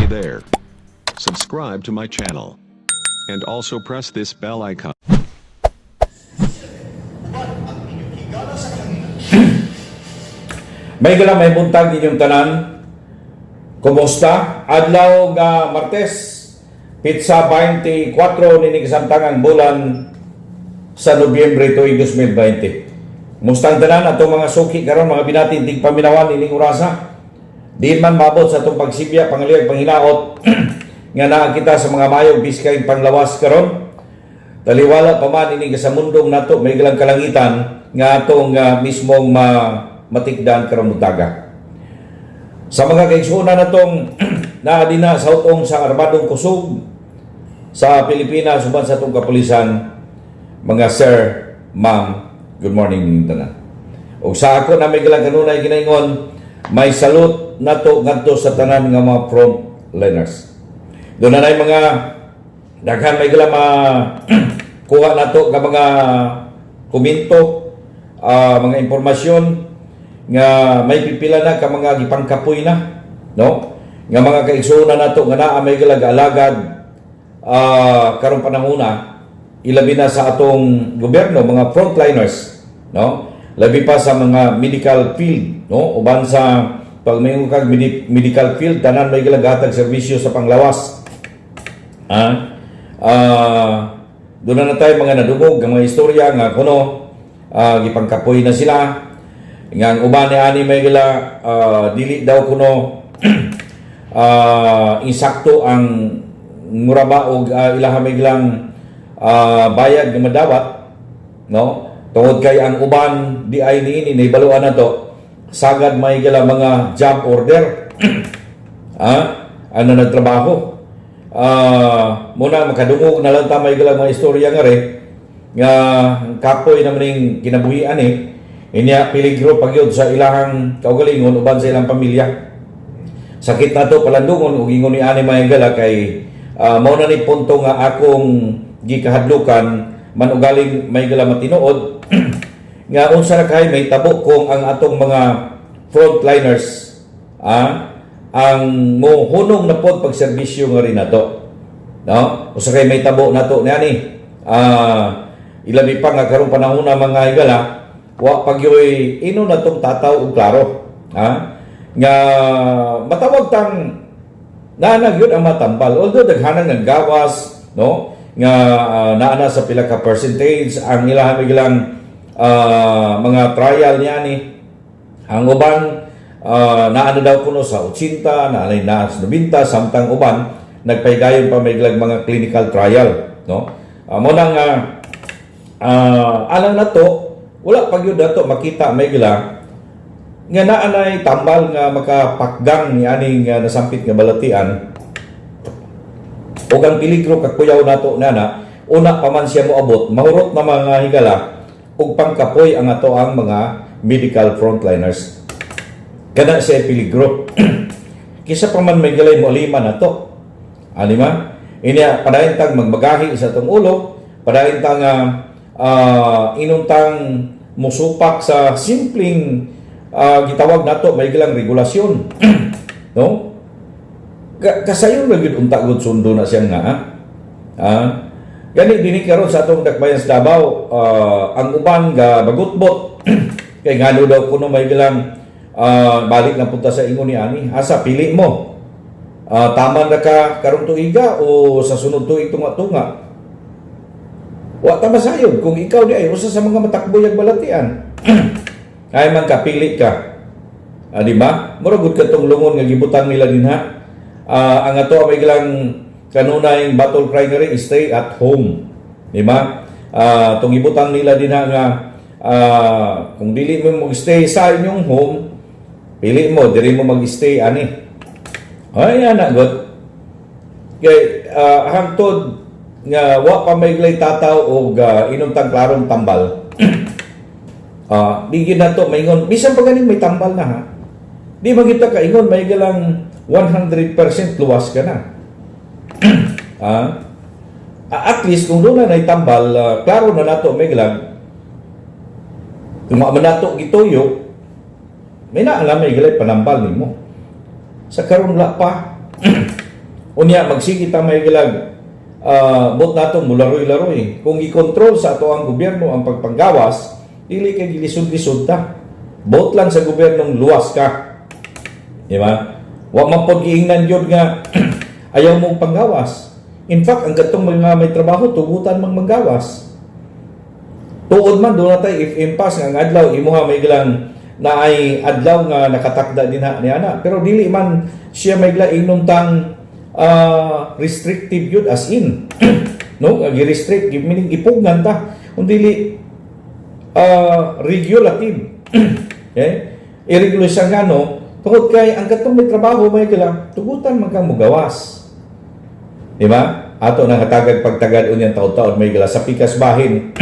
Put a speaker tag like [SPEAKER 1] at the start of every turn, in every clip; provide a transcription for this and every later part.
[SPEAKER 1] there. Subscribe to my channel. And also press this bell icon.
[SPEAKER 2] May gala may buntag inyong tanan. Kumusta? Adlaw nga Martes, Pitsa 24 nini kasamtangang bulan sa Nobyembre tuig 2020. Mustang tanan atong mga suki karon mga binatintig paminawan ining orasa. Di man mabot sa atong pagsibya pangaliyag panghinaot nga naa kita sa mga mayong biskay panglawas karon. Taliwala pa man ini sa mundong nato may galang kalangitan nga atong mismong matikdan karon mutaga. Sa mga kaigsunan natong naadina sa utong sa armadong kusog sa Pilipinas suban sa atong kapulisan, mga sir, ma'am, good morning ninyo tanan. O sa ako na may galang kanunay ginaingon, may salute nato ngadto sa tanan nga mga frontliners. Doon na mga daghan may galang kuha nato nga mga komento, mga impormasyon nga may pipila na ka mga gipangkapoy na, no? Nga mga kaigsunan nato nga naa may galag-alagad karon panahona, ilabi na sa atong gobyerno, mga frontliners, no? Labi pa sa mga medical field, no? Uban sa pag may kag medical field tanan may galaghatag serbisyo sa panglawas. Doon na tayo mga nadungog ang mga istorya nga kuno gipangkapoy na sila nga ang uban ni ani may gila dili daw kuno insakto ang muraba og ilaha may gilang bayad nga madawat, no? Tungod kay ang uban di ay niini nahibaluan na to sagad may gila mga job order ano nagtrabaho. Muna makadungog na lang ta may gila mga istorya nga rin nga kapoy na maning kinabuhian inya peligro pagyod sa ilahang kaugalingon uban sa ilang pamilya. Sakit na to palandungon ug ingon ni ani mayagala kay mao na ni punto nga akong gikahadlukan man ugaling may gala matinuod nga unsa na kay may tabo kung ang atong mga frontliners ang mohunong na pod pagserbisyo nga rin nato, no? Usa kay may tabo nato niani ilabi pa nga karon panahon na mga higala wa pagyoy ino na tong tataw og klaro nga matawag tang naanag yun ang matambal, although daghanan ng gawas, no, nga naana sa pila ka percentage ang ilaha migilang mga trial niya ni ang uban naano daw kuno sa 80 naanay na sa 90 samtang uban nagpaydayon pa may mga clinical trial, no. Mo nang alang na to wala pag yun dato makita may gila nga naanay tambal nga makapakgang ni aning nasampit nga balatian o ang peligro kakuyaw nato nana una pa man siya moabot mahurot na mga higala ug pangkapoy ang ato ang mga medical frontliners kana siya peligro. Kisa pa man may galay mo lima na to anima inya padayon tang magbagahi sa tong ulo, padayon tang inuntang musupak sa simpleng gitawag nato may gilang regulasyon no kasayon ra gyud unta gud sundo na siya nga gani dinhi karon sa atong dakbayan sa Davao ang uban ga bagutbot kay ngano daw kuno may gilang balik na punta sa ingon ni ani asa pili mo tama na ka karong tuiga o sa sunod tuig tunga-tunga. Wa ta masayod kung ikaw di ay usa sa mga matakbo yang balatian. Ay man kapili ka. Di ba? Mura gud katong lungon nga gibutang nila dinha. Ang ato may gilang kanunay battle cry nga rin, stay at home. Di ba? Tong gibutang nila dinha nga kung dili mo mag-stay sa inyong home, pili mo diri mo mag-stay ani. Ay ana gud. Kay hangtod nga wa pa may glay tataw og inuntang klarong tambal. Di gid nato maingon bisan pa ganing may tambal na ha. Di magita ka ingon may galang 100% luwas ka na. At least kung doon na tambal, klaro na nato may galang kung nato gituyo may naalam may galay panambal nimo. Sa karon la pa Unya magsige ta may gilag bot natong mularoy-laroy. Kung i-control sa ato ang gobyerno ang pagpanggawas, dili kay gilisod-lisod ta. Bot lang sa gobyernong luwas ka. Di ba? Wa man pod giingnan yun nga ayaw mong panggawas. In fact, ang gatong mga may trabaho tugutan mang manggawas. Tuod man doon natay if impasse nga ang adlaw imuha may gilang na ay adlaw nga nakatakda din ni ana, pero dili man siya may gilang inuntang restrictive yun as in no, gi-restrict meaning ipugnan ta kung dili regulative. Okay, irregulasyon nga no tungod kay ang katong may trabaho may gila tugutan man kang mugawas, di ba? Ato nang hatagag pagtagad unyang taon-taon may gila sa pikas bahin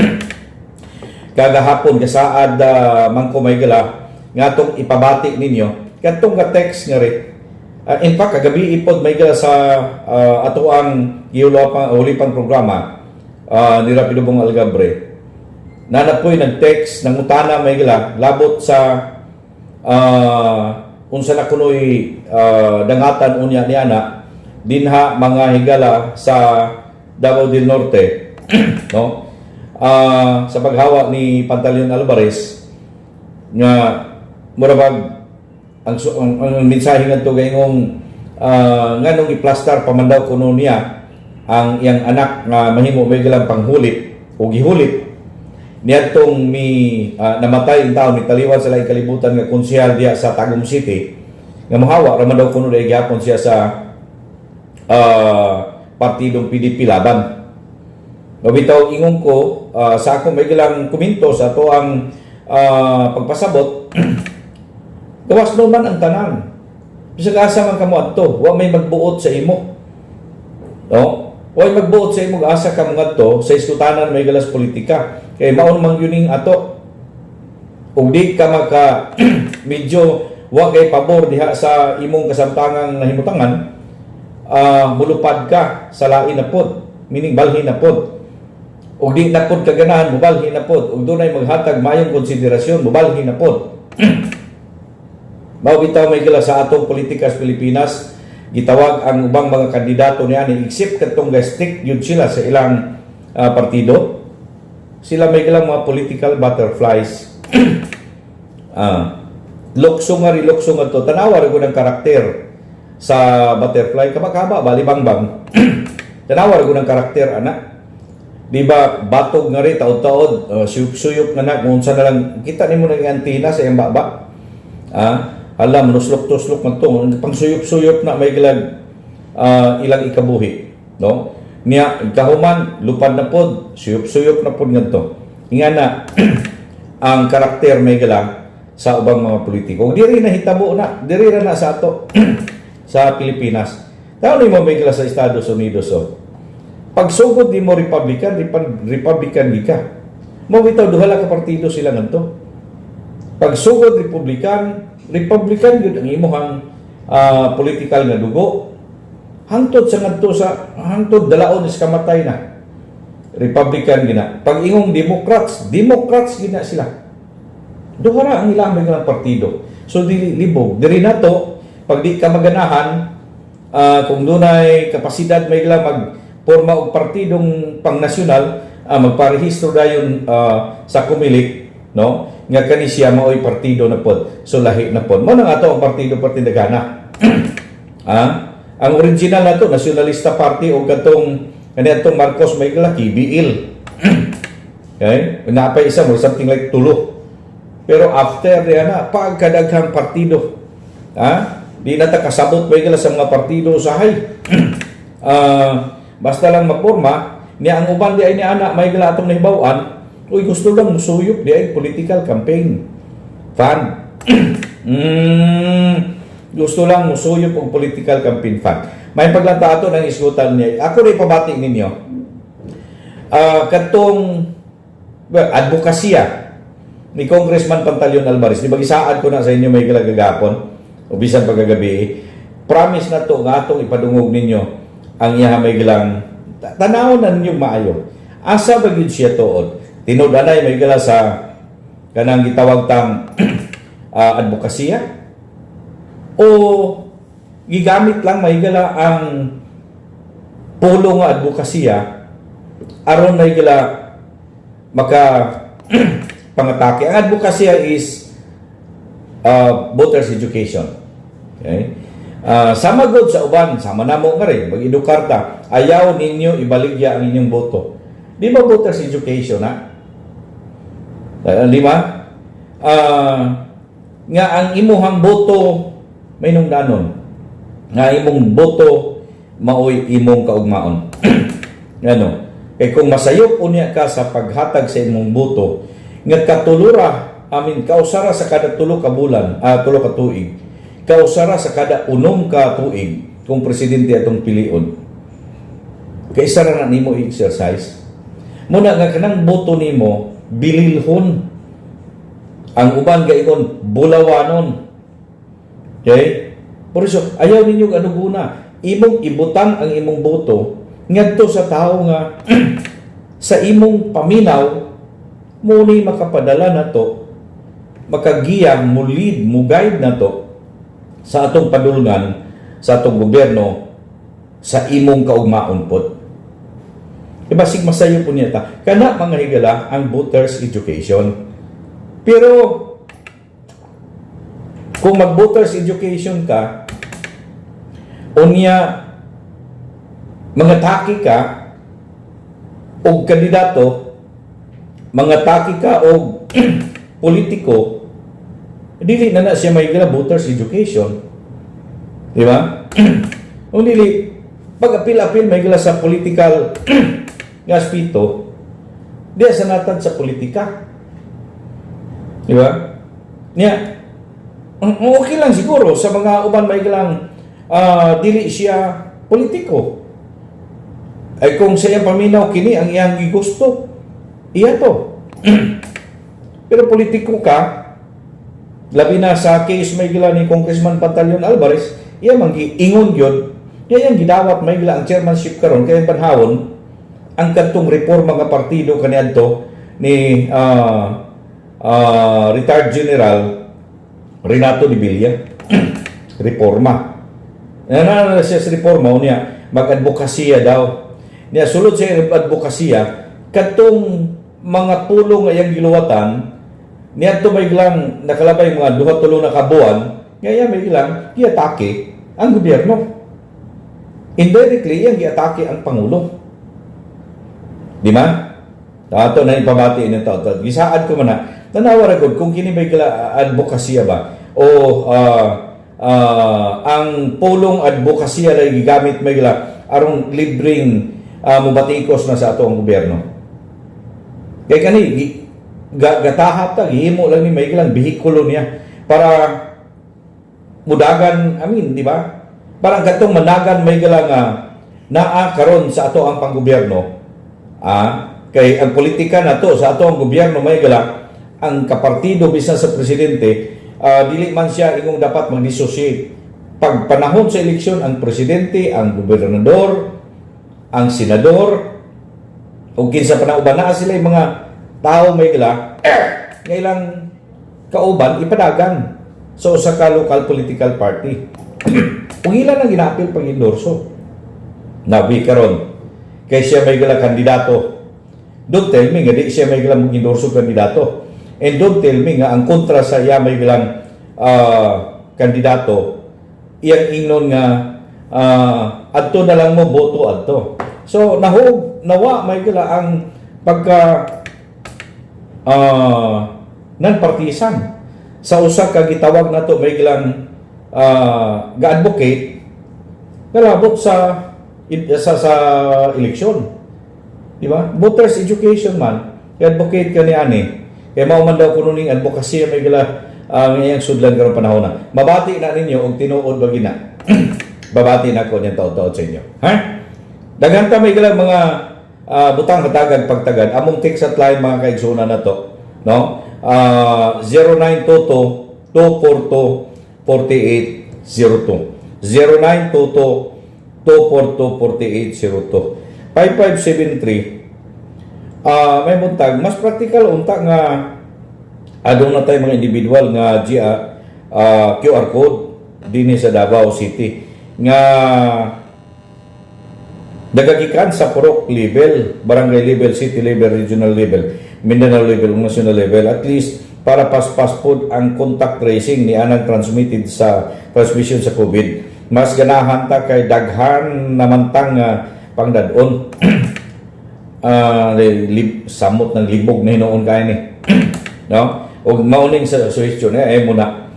[SPEAKER 2] kada hapon kasaad mangko may gila nga atong ipabati ninyo katong ka text nga rin. In fact, kagabi ipod may gila sa ato ang ulipang programa ni Rapido Bong Algabre. Nanapoy nag-text ng utana may gila labot sa unsa na kunoy dangatan unya ni ana dinha mga higala sa Davao del Norte no sa paghawa ni Pantaleon Alvarez nga murabag ang mensahe nga to gayong nganong i-plaster pamandaw kuno niya ang iyang anak nga mahimo may galang panghulit o gihulit niadtong namatay in taon ni taliwan sa laing kalibutan nga konsehal diya sa Tagum City nga mohawa ra man daw kuno dahil gyapon siya sa partidong PDP laban. Mabitaw ingon ko sa akong may galang komento sa to ang pagpasabot. Gawas naman ang tanan. Bisag asa man kamo adto, wa may magbuot sa imo. No? Wa may magbuot sa imo asa ka mga adto sa iskutanan may galas politika. Kay maon man yuning ato. Ug di ka maka medyo wa kay pabor diha sa imong kasamtangang nahimutangan, mulupad ka sa lain na pod, meaning balhin na pod. Ug di na pod kaganahan mobalhin na pod. Ug dunay maghatag mayong konsiderasyon mobalhin na pod. Mao bitaw may gila sa atong politika sa Pilipinas gitawag ang ubang mga kandidato niya ni except katong stick yun sila sa ilang partido. Sila may gilang mga political butterflies. Luksong nga riluksong nga to tanawa rin ko ng karakter sa butterfly kabakaba balibangbang. Tanawa rin ko ng karakter anak. Di ba batog nga rin taod-taod suyop-suyop nga na kung saan na lang kita ni mo ng antina sa iyang baba. Alam, nuslok-tuslok man ito. Pang suyop-suyop na may gilag ilang ikabuhi. No? Niya, kahuman, lupad na pod, suyop-suyop na pod nga ito. Nga na, ang karakter may gilang sa ubang mga politiko. Diri na hitabo na, diri na sa ato sa Pilipinas. Tao ni mo may gilang sa Estados Unidos. Oh. Pagsugod di mo Republican di ka. Mo bitaw duhala ka partido sila nga ito. Pagsugod Republican yun ang imuhang political nga dugo. Hangtod sa ngadto sa hangtod dalaon is kamatay na. Republican gina. Pag ingong Democrats gina sila. Duhara ang ilang mga partido. So libog. Diri na to, pag di ka maganahan, kung dunay kapasidad may ilang magporma og partidong pangnasyonal, magparehistro dayon sa Kumilik, no? Nga kani siya maoy partido na pod. So lahi na pod. Mo nang ato ang partido Partidagana. Ang original na to, Nacionalista Party o katong kanitong Marcos may kalaki, BL. Okay? Napay isa mo, something like tulo. Pero after yan na, pagkadaghang partido. Di na ta kasabot may kala sa mga partido usahay. Basta lang maporma, niya ang uban di ay ni anak may kala atong nahibawan, uy, gusto lang musuyop di ay political campaign. Fund. Gusto lang musuyop og political campaign fund. May paglanta ato ng isgutan niya. Ako rin pabati ninyo. Katong advokasya ni Congressman Pantaleon Alvarez, di ba gisaad ko na sa inyo may galagagapon o bisan pagagabi, promise na to nga atong ipadungog ninyo ang iya may gilang tanaw na ninyo maayo. Asa ba gyud siya tuod? Tinud-anay may gala sa kanang gitawag tang advokasya o gigamit lang may gala ang pulo nga advokasya aron na gila maka pangatake. Ang advokasya is voters education. Okay? Sama god sa uban, sama namo nga rin, mag-edukar ta, ayaw ninyo ibaligya ang inyong boto. Di ba voters education, ha? Di ba? Nga ang imuhang boto may nung danon. Nga imong boto maoy imong kaugmaon. Ano? Kay kung masayop unya ka sa paghatag sa imong boto, nga katulura, kausara sa kada tulo ka bulan, tulo ka tuig, kausara sa kada unom ka tuig, kung presidente atong pilion. Kay isa na nimo exercise. Muna nga kanang boto nimo bililhon. Ang uban gayon bulawanon. Okay? Por iso ayaw ninyo anuguna. Imong ibutang ang imong boto ngadto sa tao nga sa imong paminaw mo ni makapadala nato, makagiya, mo lead, mo guide nato sa atong padulngan, sa atong gobyerno, sa imong kaugmaon pod. Ibasig masayo po niya ta. Kana mga higala ang voters education. Pero kung mag-voters education ka, unya mangatake ka og kandidato, mangatake ka og politiko, dili na siya may higala voters education. Di ba? Kung dili, pag-apil-apil may higala sa political nga aspito, di sa natad sa politika. Di ba? Niya, okay lang siguro sa mga uban may galang dili siya politiko. Ay kung sa iyang paminaw kini ang iyang gusto, iya to. Pero politiko ka, labi na sa case may gila ni Congressman Pantaleon Alvarez, iya manggi ingon gyud, iya yang gidawat may gila ang chairmanship karon kay panhawon ang kadtong reforma nga partido kaniadto ni retired General Renato de Villa. Reforma. Na siya sa reforma niya mag-advokasya daw. Niya sulod sa advokasya kadtong mga pulong ayang giluwatan niya to may ilang nakalabay mga 2-3 na kabuan, ngaya may ilang giatake ang gobyerno. Indirectly yang giatake ang pangulo. Di ba? Ato na ipabati ng tao. Gisaad ko man na, nanawara ko kung kini may advokasya ba o ang pulong advokasya na gigamit may arong libreng mubatikos na sa ato ang gobyerno. Kaya kani, gatahat ta, gihimo lang ni may bihikulo niya para mudagan, di ba? Parang katong managan may nga naa karon sa ato ang panggobyerno. Kay ang politika na to sa ato ang gobyerno may ang kapartido bisan sa presidente, dili man siya ingong dapat mag-dissociate. Pag panahon sa eleksyon, ang presidente, ang gobernador, ang senador, o kinsa pa na uban na sila yung mga tao may ngailang kauban ipadagan sa usa ka local political party. Kung ilan ang ginapil pag-endorso, nabi karon kay siya may kandidato. Don't tell me nga di siya may mag-endorso kandidato. And don't tell me nga ang kontra sa iya may kandidato, iyang ingnon nga adto na lang mo boto adto. So nawa may ang pagka non-partisan sa usa ka gitawag nato may ga-advocate kalabot sa eleksyon. Di ba? Voters education man, i-advocate ka ni ani. Kaya mao man daw kuno ning advocacy may ngayang sudlan karon panahon na. Mabati na ninyo og tinuod ba gina. Babati na ko niyang taod-taod sa inyo. Ha? Daghan ta may mga butang hatagan pagtagad. Among text at line mga kaigsunan na to, no? 0922 242 4802. 0922 242-4802. 5573. May buntag mas practical unta nga adong na tayo mga individual nga QR code dinhi sa Davao City nga Dagagikan sa Purok level, barangay level, city level, regional level, Mindanao level, national level, at least para pas food ang contact tracing ni anang transmitted sa transmission sa COVID. Mas ganahan ta kay daghan namantang pangdadon. Samot ng libog na hinoon kaya ni. No? O mauning sa question muna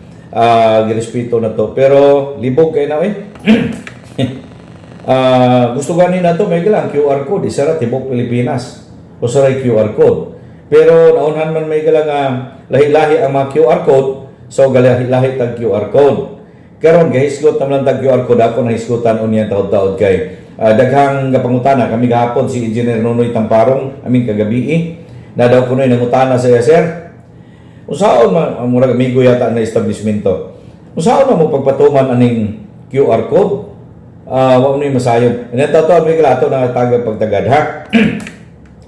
[SPEAKER 2] girespeto na to. Pero libog kayo na gusto ganin na to may galang QR code isara tibok Pilipinas o saray QR code. Pero naunhan man may galang lahi-lahi ang mga QR code, so lahi-lahi tag QR code. Karon gahisgot naman tag QR code ako na hisgutan unya taod-taod kay daghang gapangutana kami gahapon si Engineer Nonoy Tamparong aming kagabi na daw kunoy nangutana sa sir. Usaon man murag amigo yata na establishmento. Usaon na mo pagpatuman aning QR code? Wa mo ni masayon. Ina to may kalato na tagag pagtagad ha.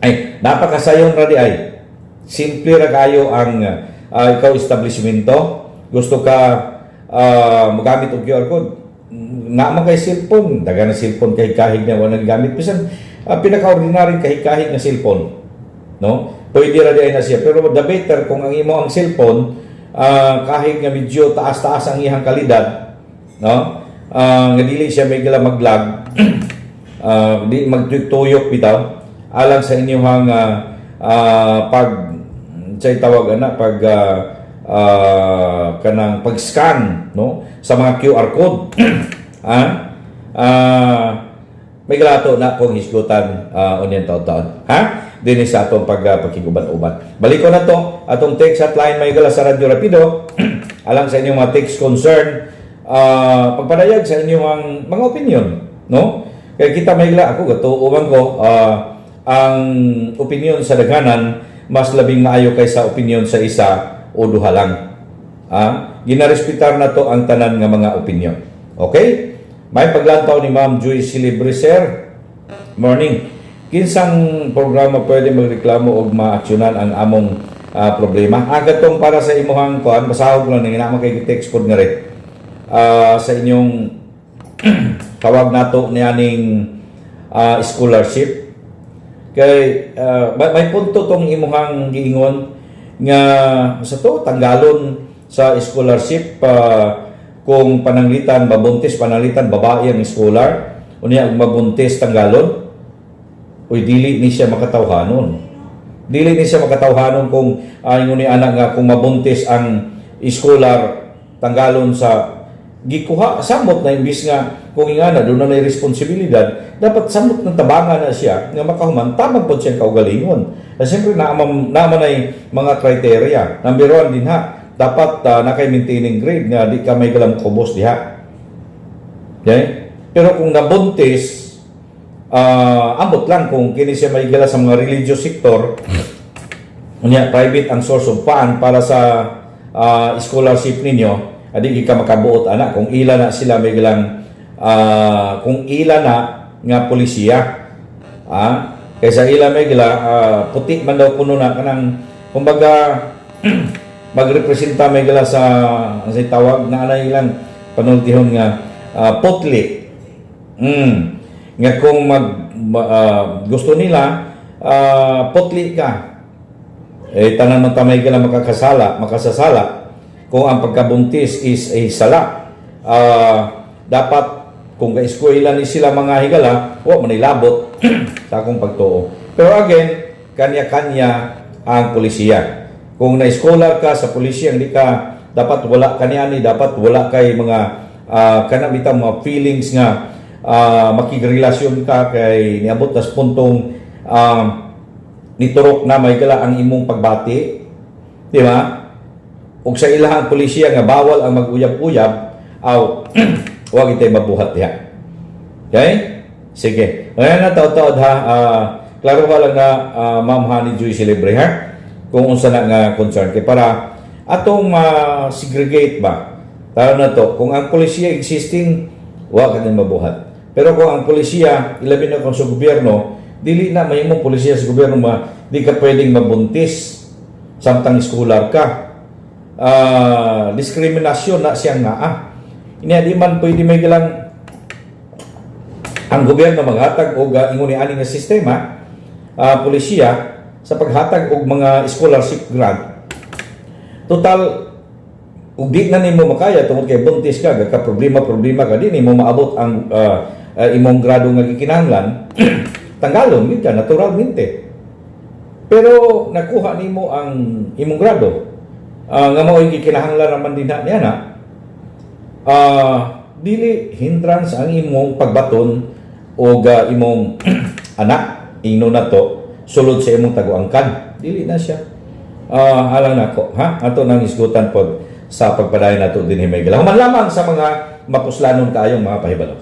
[SPEAKER 2] Ay napakasayon ra di ay. Simple ra kayo ang ikaw establishmento. Gusto ka magamit og QR code. Naman kay cellphone, daga na cellphone kay kahig na wala gamit bisan pinaka-ordinary kahig na cellphone, no? Pwede ra di ay na siya, pero the better kung ang imo ang cellphone kahig nga medyo taas-taas ang iyang kalidad, no? Nga dili siya may gila mag-lag di magtuyok bitaw alang sa inyong pag say tawag ana pag kanang pag-scan no sa mga QR code. May galato na kung hisgutan unyan taon-taon ha dinhi sa atong pagkiguban-uban. Balik ko na to atong text hotline may gala sa Radyo Rapido alang sa inyong mga text concern pagpadayag sa inyong mga opinion no kay kita may gala ako gatuuban ko ang opinion sa daghanan mas labing maayo kaysa opinion sa isa o duha lang. Ginarespetar na to ang tanan nga mga opinion. Okay? May paglantaw ni Ma'am Joyce Libre, sir. Morning. Kinsang programa pwede magreklamo o maaksyonan ang among problema? Agatong para sa imuhang kuan, basahog lang nga kay text code nga rin. Sa inyong tawag nato ni aning scholarship. Kay may punto tong imuhang giingon nga sa to tanggalon sa scholarship kung pananglitan babuntis pananglitan babae ang scholar unya ang mabuntis tanggalon uy dili ni siya makatawhanon kung ingon ni anak nga kung mabuntis ang scholar tanggalon sa gikuha samot na imbis nga kung ingana doon na responsibilidad dapat samot ng tabangan na siya nga makahuman tamang po siya kaugalingon. Siyempre naman ay mga criteria. Number 1 din ha, dapat nakay maintaining grade nga di ka may galang kubos diha. Okay? Pero kung nabuntis ambot lang kung kini siya may gala sa mga religious sector unya private ang source of fund para sa scholarship ninyo adi ka makabuot anak kung ila na sila may galang kung ila na nga polisiya kaysa ila may gila puti man daw kuno na kanang kumbaga magrepresenta may gila sa tawag na anay ilang panultihon nga putli nga kung gusto nila putli ka tanan man ta may gila makasasala kung ang pagkabuntis is a sala dapat kung ka-eskwela ni sila mga higala manilabot sa akong pagtuo. Pero again kanya-kanya ang polisiya. Kung na-scholar ka sa polisiya hindi ka dapat wala kaniani dapat wala kay mga kanabitang mga feelings nga makigrelasyon ka kay niabot tas puntong niturok na may gala ang imong pagbati di ba? Ug sa ilahang polisiya nga bawal ang mag-uyab-uyab aw wag itay mabuhat diha. Okay? Sige. Ayan na taod-taod ha. Klaro ka lang na Ma'am Honey Joy Celebre ha. Kung unsa na nga concern kay para atong segregate ba. Taro na to. Kung ang polisiya existing wag ka din mabuhat. Pero kung ang polisiya ilabi na kung sa gobyerno dili na mahimong polisiya sa gobyerno di ka pwedeng mabuntis samtang scholar ka. Diskriminasyon na siya nga ini di man pwede may galang ang gobyerno maghatag og ingon ani nga sistema, pulisya sa paghatag og mga scholarship grant. Total ug di na nimo makaya tungod kay buntis ka, ka problema ka, di nimo maabot ang imong grado nga gikinahanglan, tanggalon gid ka naturalmente. Pero nakuha nimo ang imong grado, nga mao gikinahanglan naman din niya na, dili hindrance ang imong pagbaton o imong anak ingno na to sulod sa imong taguangkan, dili na siya. Alang nako ha, ato nang isgutan pod sa pagpadayon nato dinhi may gala. Human lamang sa mga mapuslanon kaayong mga pahibalo.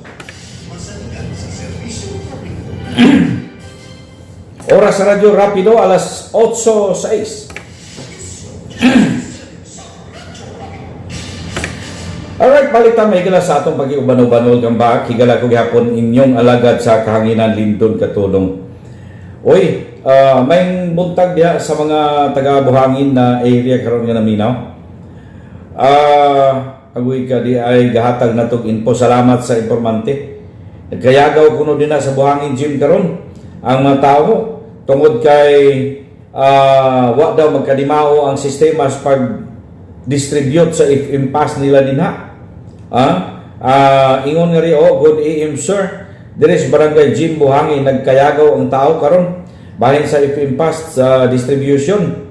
[SPEAKER 2] Oras sa Radyo Rapido, alas 8:06. Alright, balitan may gala sa atong pag-iuban-ubanol gamba. Higala ko gihapon inyong alagad sa kahanginan Lindon Katulong. Oy, may buntag diha sa mga taga-Buhangin na area karon nga naminaw. Agoy ka di ay gahatag natog info. Salamat sa informante. Nagkayagaw kuno din na sa Buhangin Gym karon ang mga tao tungod kay wa daw magkadimao ang sistema sa pag-distribute sa FM pass nila dinha. Ingon nga ri good AM sir. Diri sa Barangay Gym Buhangin nagkayagaw ang tao karon bahin sa FM pass sa distribution.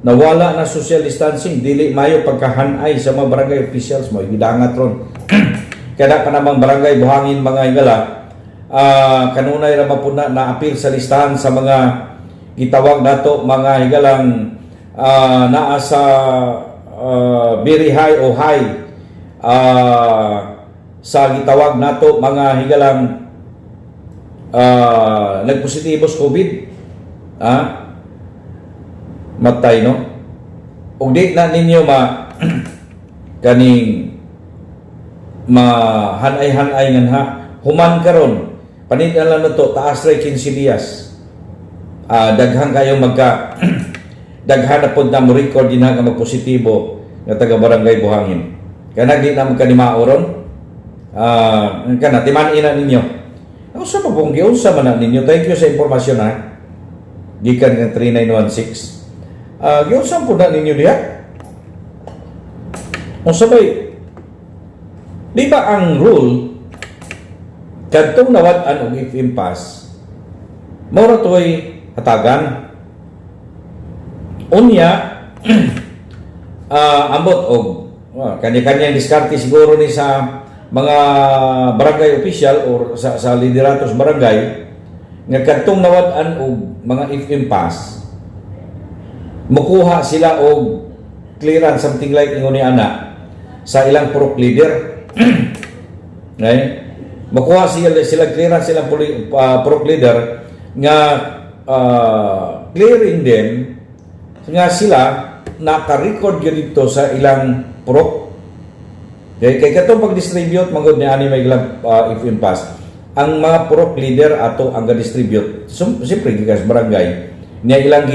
[SPEAKER 2] Nawala na social distancing, dili mayo pagkahanay sa mga barangay officials mo gidangat ron. Kada pa namang Barangay Buhangin mga higala, kanunay ra mapuna na apil sa listahan sa mga gitawag nato mga higalang naa sa very high o high sa gitawag nato mga higalang nagpositibos COVID, matay no, ug di na ninyo kaning mahanay-hanay nga ha human karon panit-alan na to taas ray 15 días, daghan kayo magka daghan na pod na mo record din nga magpositibo nga taga Barangay Buhangin kana di na magkanimao ron, kana timan ina ninyo sa mabong giunsa man na ninyo. Thank you sa impormasyon ha gikan nga 3916. Giunsa po na ninyo diha o sabay di ba ang rule kadtong nawad-an og FM pass mao toy hatagan unya ambot og kanya-kanya diskarte siguro ni sa mga barangay official or sa lideratos barangay nga kadtong nawad-an og mga FM pass mukuha sila og clearance something like ingon ni ana sa ilang purok leader. Okay? Makuha sila clearance silang purok leader nga clearing them nga sila naka-record dito sa ilang purok. Okay? Kaya katong pag-distribute magod ni ani may ilang FM pass ang mga purok leader ato ang ga-distribute siyempre gikas barangay niya ilang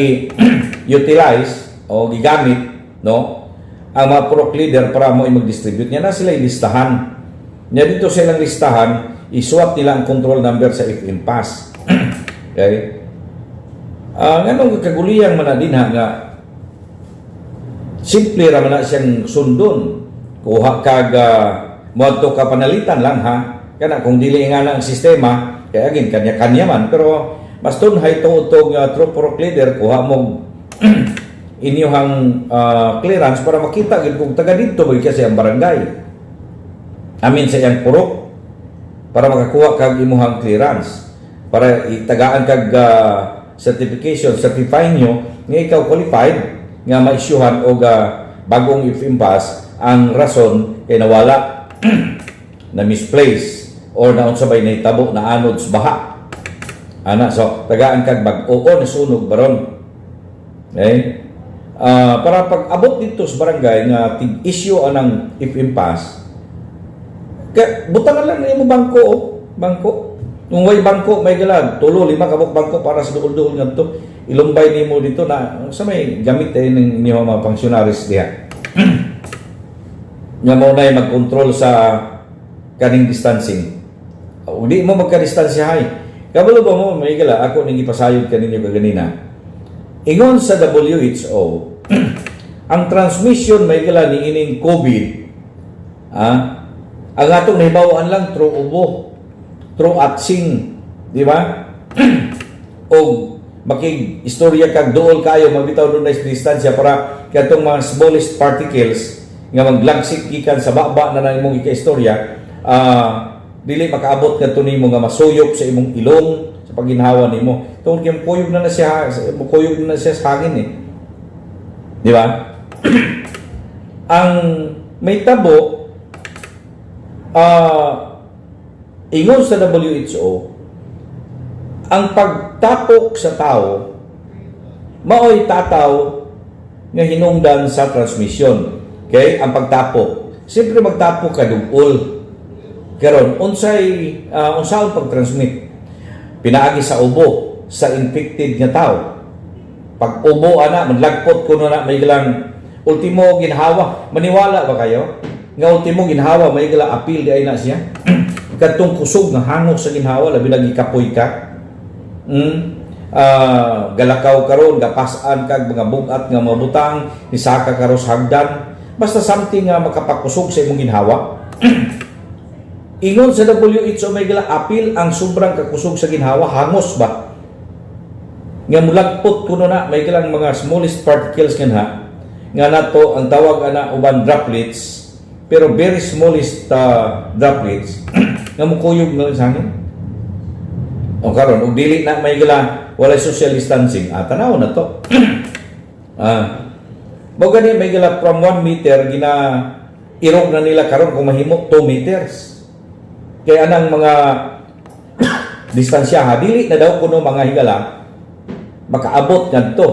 [SPEAKER 2] utilize o gigamit no ang mga purok leader para mo mag-distribute niya na sila ilistahan niya dito sa ilang listahan isuwat nila ang control number sa FM pass. Okay, nganong kaguliyang man na din nga simple ra man na siyang sundon kuha kag moadto ka panalitan lang ha kana kung dili nga na ang sistema kaya agin kanya-kanya man pero baston hay tungod true purok leader kuha mo inyong clearance para makita gid kung taga dito ba kasi ang barangay amin sa iyang purok para makakuha kag imuhang clearance para itagaan kag certification certify nyo nga ikaw qualified nga ma-issuehan og bagong FM pass ang rason kay nawala na misplace or naon sabay na itabo na anod sa baha ana so tagaan kag bag-o nasunog baron. Okay? Para pag abot dito sa barangay nga tig-issue anang FM pass butangan lang nimo bangko kung way bangko may galag tulo lima kabuk bangko para sa duol-duol ngadto ilumbay nimo dito na sa may gamit ng inyo mga functionaries diha nga mo na mag-control sa kaning distancing Di mo magkadistansyahay. Kabalo ba mo, may gala, ako nang ipasayod kaninyo kaganina. Ingon sa WHO, ang transmission may gala ni ining COVID, ang atong nahibawaan lang through ubo, through atsing, di ba? O makig istorya kag duol kayo magbitaw doon na distansya para katong mga smallest particles nga maglagsik gikan sa baba na nang imong ika-istorya, dili makaabot ngadto nimo nga masuyop sa imong ilong sa pagginhawa nimo. Tungod kay kuyog na siya, kuyog na siya sa hangin eh. Di ba? Ang may tabo, ingon sa WHO, ang pagtapok sa tao maoy tataw nga hinungdan sa transmission. Okay? Ang pagtapok. Siyempre magtapok ka dugol. Karon unsaon pag-transmit? Pinaagi sa ubo sa infected nga tao. Pag ubo ana manlagpot kuno na may gilang ultimo ginhawa. Maniwala ba kayo? Nga ultimo ginhawa may gilang appeal di ay na siya. Kadtong kusog nga hangok sa ginhawa labi lagi kapoy ka. Galakaw karon gapasan kag mga bugat nga mabutang nisaka karos hagdan basta something nga makapakusog sa imong ginhawa. Ingon sa WHO may gila apil ang sobrang kakusog sa ginhawa hangos ba nga mulagpot kuno na may gilang mga smallest particles nga nato ang tawag ana uban droplets pero very smallest droplets nga mukuyog na sa hangin. O karon ug dili na may gila walay social distancing tanaw na to. Mo gani may gila from 1 meter gina irog na nila karon kung mahimo 2 meters. Kaya anang mga distansya dili na daw kuno mga higala makaabot ngadto.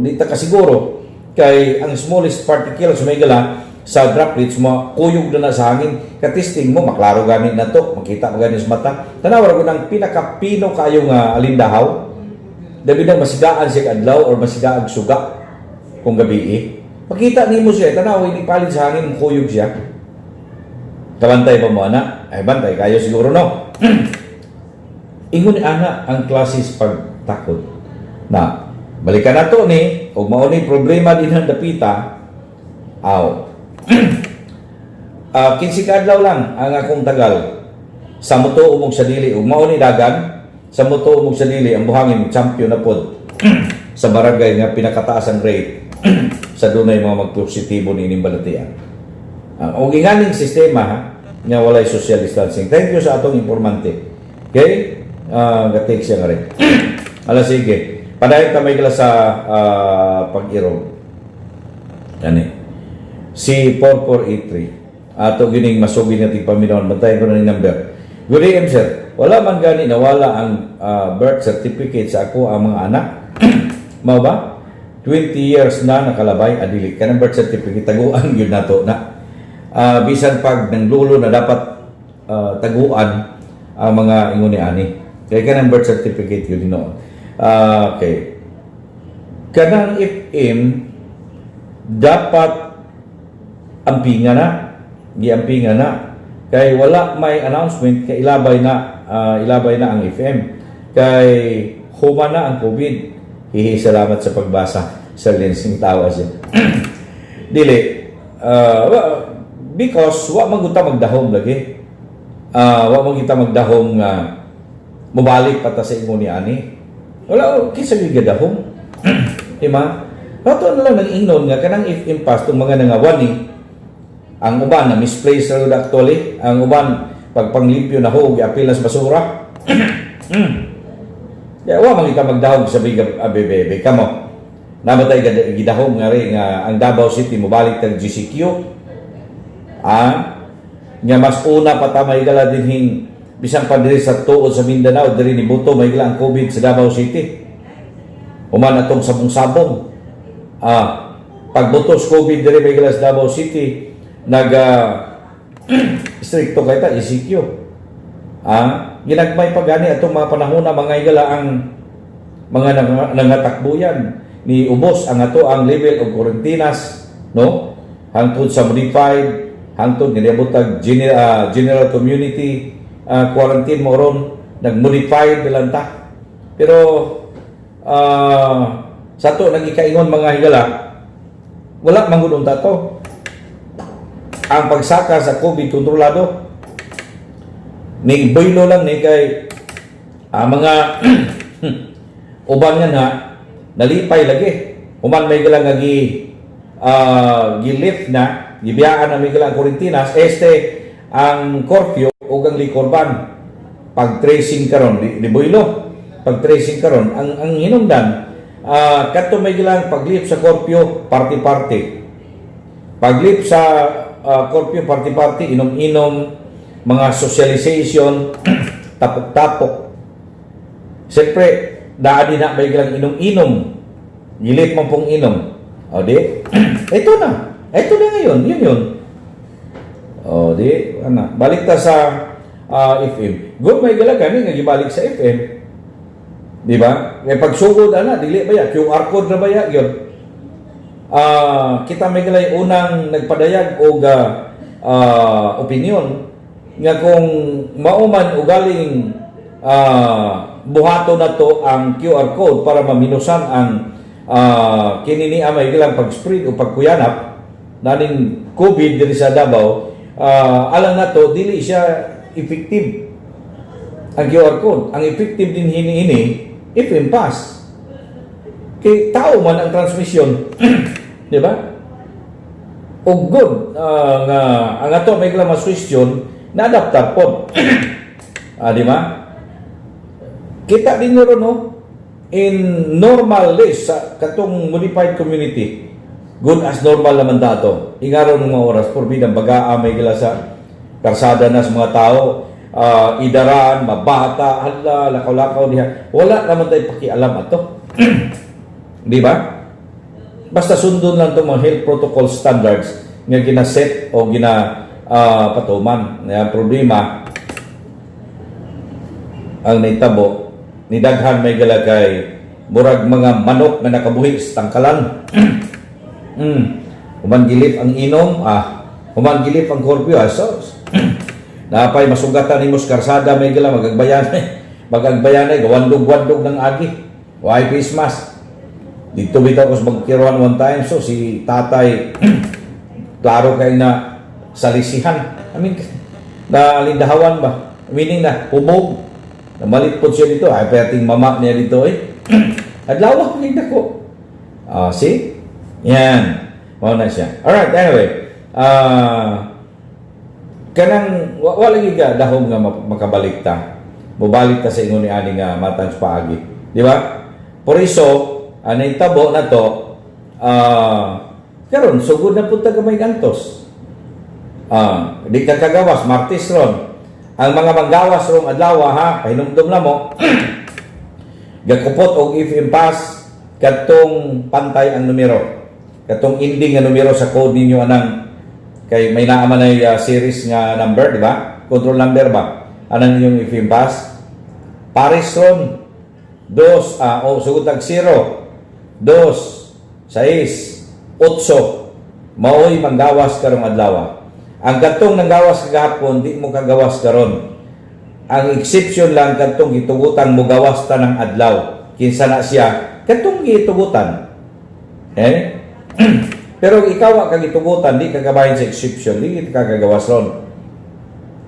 [SPEAKER 2] Di ta kasiguro kay ang smallest particles may gila sa droplets mo kuyog na sa hangin ka-testing mo maklaro gani na to makita mo gani sa mata tanaw ra nang pinakapino kayo nga alindahaw dabi nang masigaan siya adlaw or masigaag suga kung gabi makita nimo siya tanaw hindi palid sa hangin kuyog siya kabantay pa mo ana ay bantay kayo siguro no. Ingon ana ang klases pagtakod na balikan nato ni ug mao ni problema din ang dapita kinsi kadlaw lang ang akong tagal sa moto umog sa dili ug mao ni dagan sa moto umog sa dili ang buhangin champion na pod sa barangay nga pinakataas ang rate sa dunay mga magpositibo ni ining balatian. Og inganing sistema nga walay social distancing. Thank you sa atong informante. Okay? Gatik siya nga rin. Sige. Padayon ta may gila sa pag-irog. Yan si 4483. Ato gining masugi nating paminawan. Bantayan ko na ni number. Good day, sir. Wala man gani nawala ang birth certificate sa ako ang mga anak. Mao ba? 20 years na nakalabay adili ka ng birth certificate taguan yun nato na. Bisan pag nang lulo na dapat taguan ang mga inguni ani. Kaya ka ng birth certificate yun noon. Okay. Kanang FM dapat ampingan na, giampingan na. Kay wala may announcement kay ilabay na ang FM. Kay huma na ang COVID. Salamat sa pagbasa sa lensing tawa siya. Dili because wa man kita magdahom lagi. Wa man kita magdahom nga mobalik pata sa ingon ni ani. Wala kinsa gyud gadahom. Diba? Pato na lang nag-ingnon nga kanang FM pass tong mga nangawani ang uban na misplaced ra actually ang uban pagpanglimpyo na hog apil sa basura. Ya wa man kita magdahog sa big abebe kamo. Namatay gidahom nga ri nga ang Davao City mobalik tag GCQ. Nga mas una pa ta may gala dinhing bisan pa diri sa tuod sa Mindanao diri ni buto may gala ang COVID sa Davao City. Uman atong sabong-sabong. Pagbutos COVID diri may gala sa Davao City nag stricto kay ta ECQ. Ginagmay pa gani atong mga panahon na mga igala ang mga nangatakbuyan ni ubos ang ato ang level of quarantinas no hangtod sa modified hangtod nga niabot general community quarantine mo ron, nag-modified bilang ta. Pero sa to nagikaingon mga higala, wala mangudong tato. Ang pagsaka sa COVID kontrolado. Ni boylo lang ni kay mga uban nga na nalipay lagi. Uman may galang gilift na, gibiyaan na may galang Corintinas, ang curfew o ang likorban. Pag-tracing karon di boylo. Pag-tracing karon ang hinungdan, kadto may galang paglip sa curfew, party-party. Paglip sa curfew, party-party, inom-inom, mga socialization, tapok-tapok. Siyempre, daan din na may galang inom-inom. Gilit man pong inom. O di, ito na ngayon, yun. O di, balik ta sa FM. Good may galang kami, nagibalik sa FM. Di ba? May pagsugod, dili ba ya? QR code na ba ya? Yun. Kita may galay unang nagpadayag o opinion nga kung mauman o galing buhato na to ang QR code para maminusan ang kinini amay galang pag-spread o pagkuyanap naning COVID diri sa Davao, alang na to dili siya effective ang QR code. Ang effective din hini FM pass. Kay tao man ang transmission. Di ba? O good nga ang ato may galang mas question na adaptar po. Di ba? Kita din nyo no? In normal days sa katong modified community, good as normal naman dato. Ingaraw ng mga oras, forbidang baga may gila sa karsada na sa mga tao, idaraan, mabata, hala, lakaw-lakaw diha. Wala naman tayo pakialam ato. Di ba? Basta sundon lang itong mga health protocol standards nga gina-set o patuman. Ang problema, ang naitabo, ni daghan may galagay murag mga manok na nakabuhi sa tangkalan. Human gilip ang inom, human gilip ang curfew, sos. Napay masugatan ni karsada may gala magagbayanay gawandog-wandog ng agi. Why Christmas? Dito bitaw ko sa magkiruan one time, so si tatay klaro kay na salisihan. I mean, na alindahawan ba? Meaning na hubog. Namalit po siya dito. Ay, perting mama niya dito Adlaw ko hindi ko. See? Yan. Mauna siya. Alright, anyway. Kanang, wala giga dahom nga makabalik ta. Mubalik ta sa ingon ni ani nga matang sa paagi. Di ba? Por iso, anay tabo na to, karon sugod na punta gamay gantos. Di ka kagawas, Martis ron. Ang mga manggawas rong adlaw pahinumdum na mo. Gakupot og FM pass katong pantay ang numero. Katong ending nga numero sa code ninyo anang kay may naaman ay series nga number, di ba? Control number ba? Anang inyong FM pass? Paris ron 2 sugod tag 0 2 6 8 maoy manggawas karong adlaw. Ang katong nanggawas kagahapon, di mo kagawas karon. Ang exception lang katong gitugutan mo gawas ta ng adlaw. Kinsa na siya, katong gitugutan. Pero ikaw kag gitugutan, di kagabahin sa exception, di ka kagawas ron.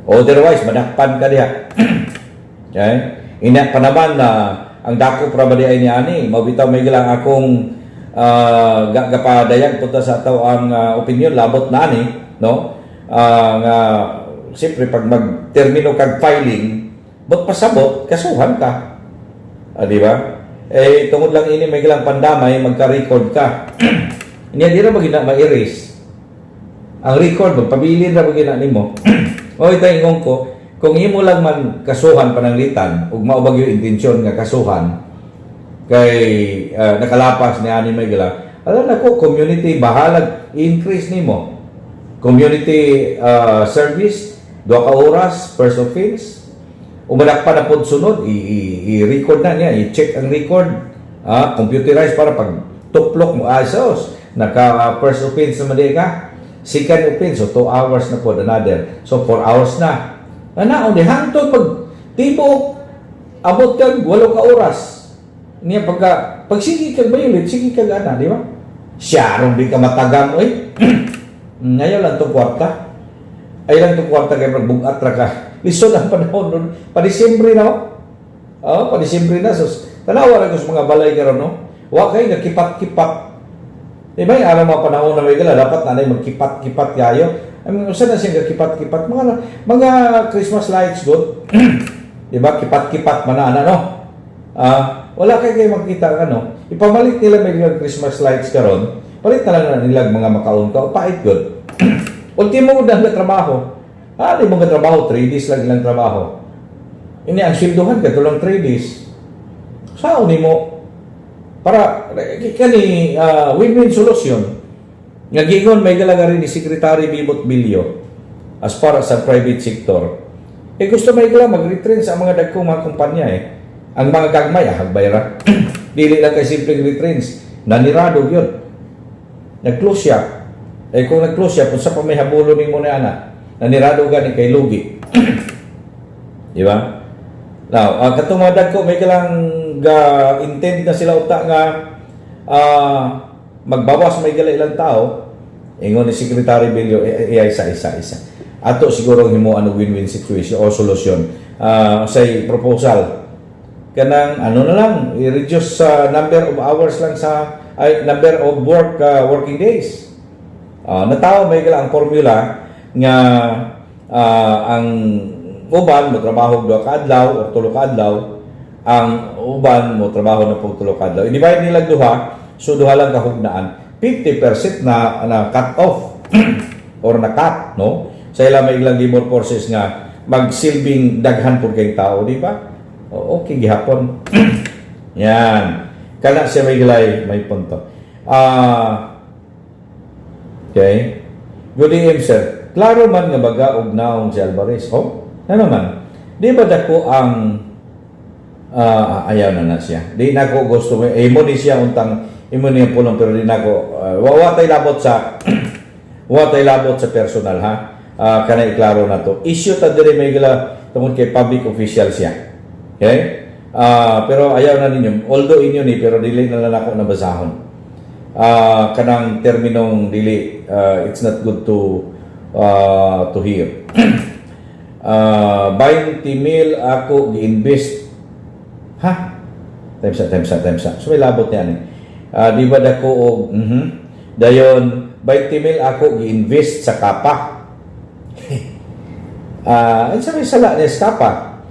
[SPEAKER 2] Otherwise, madakpan ka diha. Ina pa naman na ang dako pra ba di ay ni ani, mabitaw may gilang akong gapadayag punta sa taw ang opinion labot na ani, no? Nga siyempre pag mag-termino kag filing bot pasabot kasuhan ka, di ba? Tungod lang ini may gilang pandamay magka-record ka. Niya di ra magina ma-erase ang record magpabilin ra magina nimo. Oy taingong ko kung imo lang man kasuhan pananglitan ug mao bagyo intensyon nga kasuhan kay nakalapas ni ani may gila alam nako community bahalag increase nimo. Community service, 2 ka oras, first offense. Umanak pa na po sunod, i-record na niya, i-check ang record, computerized para pag tuplok mo, naka first offense naman ka, second offense, so 2 hours na po, another. So 4 hours na. Anaon di hangtod pag tibok abot kag 8 ka oras. Niya pag sige kag violet, sige kag ana, di ba? Siya ron di ka matagam oy. Ngayon lang to kwarta. Ay lang to kwarta kay magbugat ra ka. Lisod ang panahon nun. Pa Disyembre na, pa Disyembre na. So, tanawa ra ko sa mga balay karon no. Wa kay nakipat-kipat. Diba yung araw mga panahon na may gala, dapat nanay magkipat-kipat kayo. I mean, saan na siya kipat-kipat? Mga Christmas lights doon. Diba? Kipat-kipat manana, no? Wala kayo makita, ano? Ipamalit nila may Christmas lights karon. Palit na lang nila mga makaon ka. Pait good. Ultimo mo dahil trabaho. Ano yung mga trabaho? 3 days lang ilang trabaho. Ini ang silduhan ka, tulang 3 days. Saan mo? Para, kani, win-win solution. Ngagingon, may galaga rin ni Secretary Bibot Bilyo as far as sa private sector. Gusto may gala mag-retrain sa mga dagkong mga kumpanya Ang mga gagmay, hagbayra. Dili lang kay simpleng retrains. Nanirado yun. Nag-close siya. Kung nag-close siya, kung sa pa may habulo ni mo na anak, nanirado gani kay Lugi. Di ba? Now, katumadag ko, may kalang intend na sila uta nga magbawas may gala ilang tao, ingon ni Secretary Bilyo, isa. Ato siguro himo ano win-win situation o solusyon. Say proposal. Kanang ano na lang, i-reduce sa number of hours lang number of working days. Nataw may gala ang formula nga ang uban mo trabaho 2 ka adlaw o 3 ka adlaw, ang uban mo trabaho na pag 3 ka adlaw. I-divide nila duha, so duha lang kahugnaan. 50% na cut off or na cut, no? Sa ilang may ilang labor forces nga magsilbing daghan po kayong tao, di ba? Okay, gihapon. Yan. Kana siya may gilay, may punto. Okay. Good evening, sir. Klaro man nga baga og naong si Alvarez. Ano man? Di ba dako ang ayaw na siya. Di na ko gusto mo. Imo ni siya untang imo ni pulong pero di na ko watay labot sa watay labot sa personal ha. Kana iklaro na to. Issue ta diri may gila tungod kay public official siya. Okay? Pero ayaw na ninyo. Although inyo ni pero dili na lang ako nabasahon. Kanang terminong dili it's not good to hear. 20 mil ako gi-invest. Ha? Times up. So may labot niya ni. Di ba dako og dayon 20 mil ako gi-invest sa kapa. Ang sabi sala ni kapa.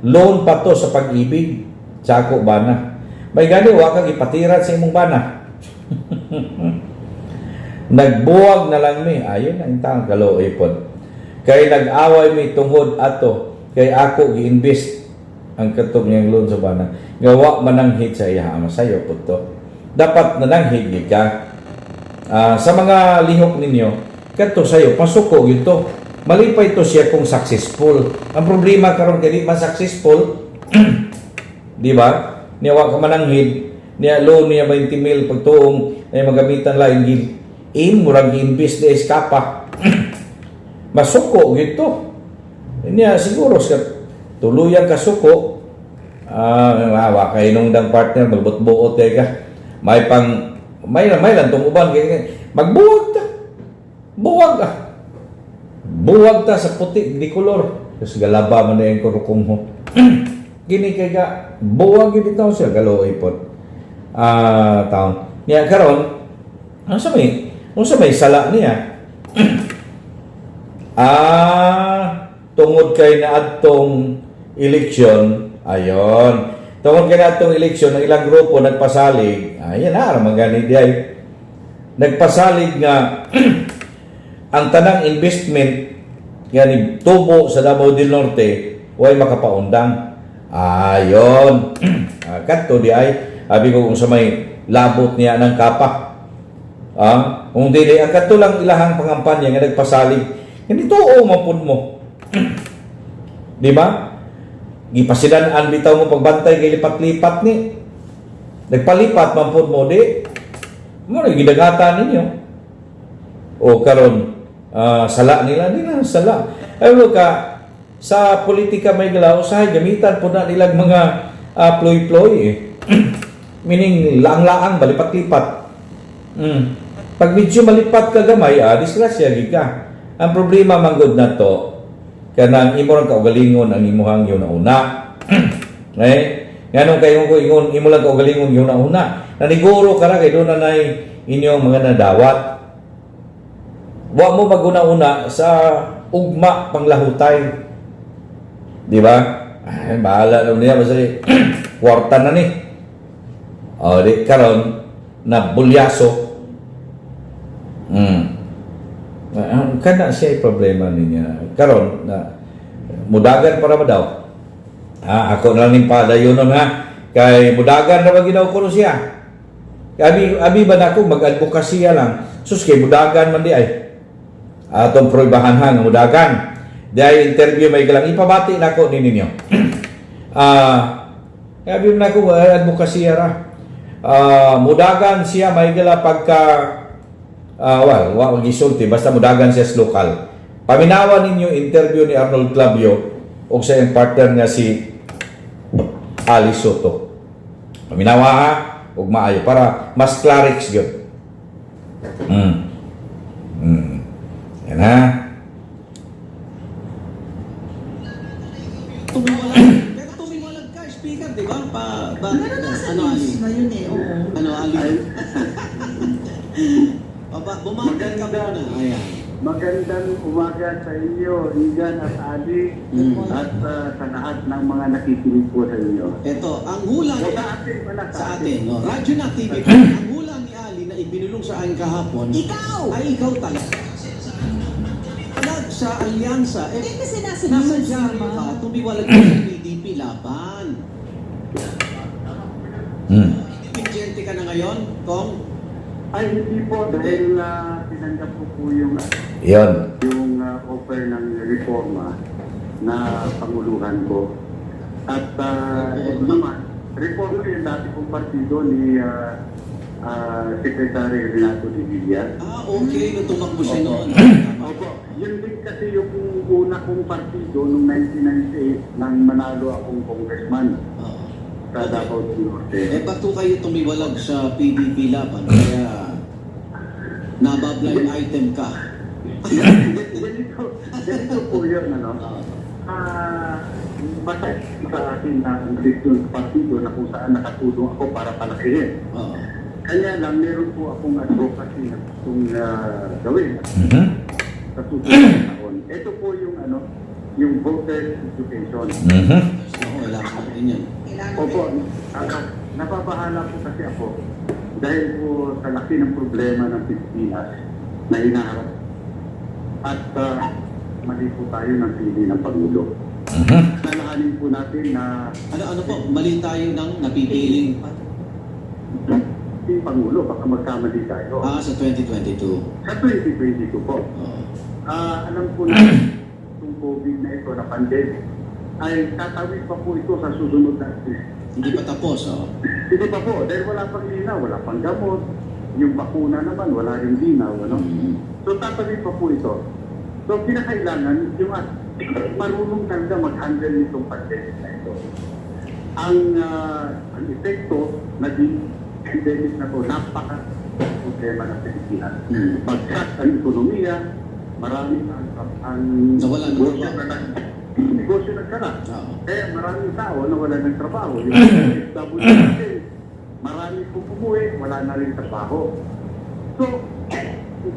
[SPEAKER 2] Loan pa to sa pag-ibig. Sa ako bana. May gani wa kang ipatirat sa imong bana. Nagbuwag na lang mi. Ayun ang tang kaloy pod. Kay nag-away mi tungod ato kay ako gi-invest ang katong niyang loan sa bana. Gawa mananghit sa iya masayo po to. Dapat nananghit ka. Sa mga lihok ninyo, kato sayo pasuko gito. Malipay to siya kung successful. Ang problema karon kay di man successful, di ba? Niya wa ka mananghit, niya loan niya 20 mil pagtuong na magamitan lain murag gi-invest na iskapa. Masuko gito. Niya siguro sa tuluyan ka suko. Wa kay nung partner magbot-buot ka. May lang tong uban kay magbuwag ta. Buwag ta sa puti di kolor. Kasi galaba man na yung kurukong mo. Gini kay ga buwag gid taw siya galoy pod. Taon. Niya karon ano sa may sala niya. Tungod kay naadtong eleksyon, ayon. Tungod kay naadtong eleksyon, ang ilang grupo nagpasalig. Ayan na, magani di ay. Nagpasalig nga ang tanang investment yani tubo sa Davao del Norte way makapaundang. Ayon. Kadto di ay abi ko kung sa may labot niya ng kapa. Kung dili ang kadto lang ilahang pangampanya nga nagpasalig. Hindi tuo mapud mo. Di ba? Gipasidan-an bitaw mo pagbantay kay lipat-lipat ni. Nagpalipat mampud mo di. Mo gidagatan ninyo. O karon sala nila sala. Ay ka sa politika may galaw, usahay gamitan po na nilang mga ploy-ploy eh. Meaning, laang-laang, balipat-lipat. Pag medyo malipat ka gamay, disgrasya, giga. Ang problema, manggod na to, kanang imo lang kaugalingon ang imuhang yun na una. Nga nung kayo ko ingon, imo lang kaugalingon yun na una. Naniguro ka na, kayo doon na inyong mga nadawat. Wa mo maguna-una sa ugma panglahutay. Di ba? Ay, bahala na niya. Basta kwarta na ni. O, di karon na bulyaso. Kana siya yung problema niya. Karon na mudagan para ba daw? Ako na lang yung padayonon ha. Kay mudagan na ba ginaw ko siya? Abi ba na ako mag-advokasya lang? Sus, kay mudagan man di ay. Atong proibahan ha, nga mudagan. Dahil interview may galang ipabati na ako ninyo. Abi na ako advokasya ra. Mudagan siya may gala pagka wag isulti basta mudagan siya sa lokal. Paminawan ninyo interview ni Arnold Clavio o sa iyang partner nga si Ali Soto. Paminawa ha ug maayo para mas clarix gyud. Yan ha.
[SPEAKER 3] Pero tumiwalag ka, speaker, di ba? Ano, Ali?
[SPEAKER 4] Na yun eh, oo.
[SPEAKER 3] Ano, Ali? Bumagal ka muna. Ayan.
[SPEAKER 5] Magandang umaga sa inyo, Igan at Ali, at sa lahat ng mga nakikinig po sa inyo.
[SPEAKER 3] Ito, ang hula
[SPEAKER 5] O,
[SPEAKER 3] ni
[SPEAKER 5] sa atin pala,
[SPEAKER 3] sa atin, no? Radyo na TV. Ang hula ni Ali na ibinulong sa akin kahapon,
[SPEAKER 4] Ikaw!
[SPEAKER 3] ay ikaw talaga. Sa alyansa,
[SPEAKER 4] Kasi nasa
[SPEAKER 3] nasa
[SPEAKER 4] news
[SPEAKER 3] dyaryo
[SPEAKER 4] naman.
[SPEAKER 3] ka, tumiwalag ka sa PDP laban. Vigente ka na ngayon, Kong?
[SPEAKER 5] Ay, hindi po, dahil tinanggap ko po yung
[SPEAKER 2] Yan.
[SPEAKER 5] offer ng reforma na panguluhan ko. At ito naman, reforma yung dati kong partido ni Secretary Renato de Villa.
[SPEAKER 3] Okay, nung tumakbo siya noon.
[SPEAKER 5] Opo, yun din kasi yung una kong partido noong 1998 nang manalo akong congressman
[SPEAKER 3] Oo.
[SPEAKER 5] sa Davao del Norte.
[SPEAKER 3] Ba't kayo tumiwalag sa PDP laban? Kaya nabablind item ka.
[SPEAKER 5] Ganito po yun, ano? Basta sa akin na ang yung partido na kung saan nakatulong ako para palakihin.
[SPEAKER 3] Oo.
[SPEAKER 5] Kaya lang, meron po akong advocacy na gustong gawin sa susunod na taon. Ito po yung yung voter education.
[SPEAKER 3] Oo, kailangan natin yan.
[SPEAKER 5] Opo, napapahala po kasi ako dahil po sa laki ng problema ng Pilipinas na hinaharap at mali po tayo ng pili ng Pangulo. Nalahanin po natin na
[SPEAKER 3] Ano po, mali tayo ng napipiling
[SPEAKER 5] si Pangulo, baka magkamali tayo.
[SPEAKER 3] sa 2022.
[SPEAKER 5] Sa 2022 po,
[SPEAKER 3] Oo.
[SPEAKER 5] alam po natin itong COVID na ito na pandemic ay tatawid pa po ito sa susunod na
[SPEAKER 3] Hindi pa tapos, oh.
[SPEAKER 5] Hindi pa po, dahil wala pang linaw, wala pang gamot. Yung bakuna naman, wala rin linaw, ano? So, tatawid pa po ito. So, kinakailangan yung marunong talaga mag-handle nitong pandemic na ito. Ang epekto na pandemic na ito, napaka problema ng Pilipinas. Pagkat ang ekonomiya, marami ang
[SPEAKER 3] Nawala ng
[SPEAKER 5] negosyo
[SPEAKER 3] trabaho.
[SPEAKER 5] negosyo nagkala.
[SPEAKER 3] Oo.
[SPEAKER 5] Kaya maraming tao na wala ng trabaho. Yung WC, marami po umuwi, wala na rin trabaho. So,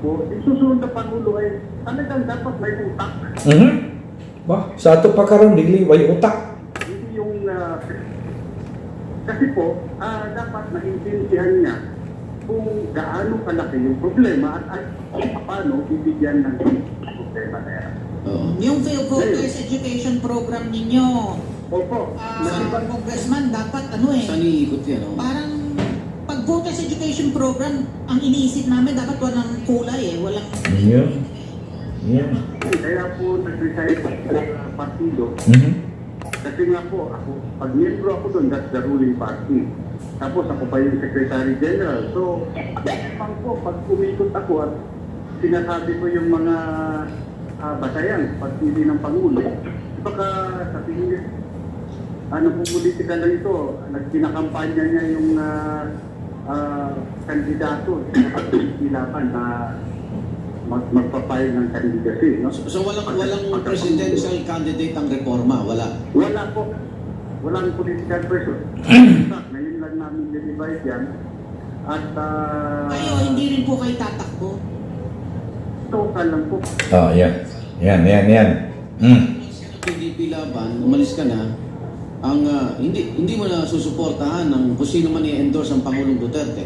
[SPEAKER 5] po, yung susunod na Pangulo ay talagang dapat may utak.
[SPEAKER 2] Ba, sa ato pa karon dili way utak.
[SPEAKER 5] Hindi yung kasi po, dapat naintindihan niya kung gaano kalaki yung problema at paano bibigyan ng problema na yan.
[SPEAKER 3] Oo.
[SPEAKER 4] Yung Voters Education Program ninyo,
[SPEAKER 5] Opo,
[SPEAKER 4] Congressman, dapat
[SPEAKER 3] Saan iikot yan, oh?
[SPEAKER 4] parang pag Voters Education Program, ang iniisip namin dapat walang kulay walang...
[SPEAKER 2] Yan.
[SPEAKER 5] kaya po nag-resign sa partido. Kasi nga po, pag miyembro ako doon, that's the ruling party. Tapos ako pa yung Secretary General. So, pang po, pag umikot ako at sinasabi ko yung mga batayan, pagpili ng Pangulo, baka sabihin niya, ano po politika na ito, nagkinakampanya niya yung kandidato sa pagkilaban na magpapile ng candidacy, no?
[SPEAKER 3] So walang presidential candidate ang reforma, wala.
[SPEAKER 5] Wala po. Walang political person. Ngayon lang namin dinivide yan. At
[SPEAKER 4] Kayo, hindi rin po kayo tatakbo.
[SPEAKER 5] total lang po.
[SPEAKER 2] Oh, yan. Yan.
[SPEAKER 3] PDP laban, umalis ka na, ang hindi mo na susuportahan ng kung sino man i-endorse ang Pangulong Duterte.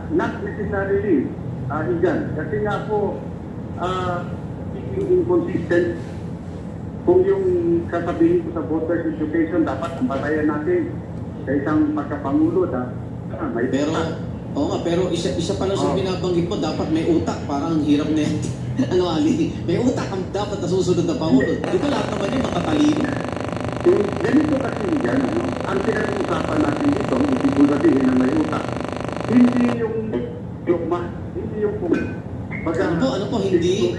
[SPEAKER 5] Not necessarily, Igan. Kasi nga po, inconsistent. Kung yung sasabihin ko sa voters education, dapat ang batayan natin sa isang pagkapangulo, may
[SPEAKER 3] Pero, oo nga, pero isa pa lang sa binabanggit mo, dapat may utak, parang ang hirap na yan. Ano, Ali? May utak ang dapat na susunod na Pangulo. Di ba lahat naman yung matatalino?
[SPEAKER 5] Ganito kasi yan, ano? Ang pinag-uusapan natin dito, hindi ko sabihin na may utak. Hindi yung diploma, hindi yung
[SPEAKER 3] Ano po, hindi?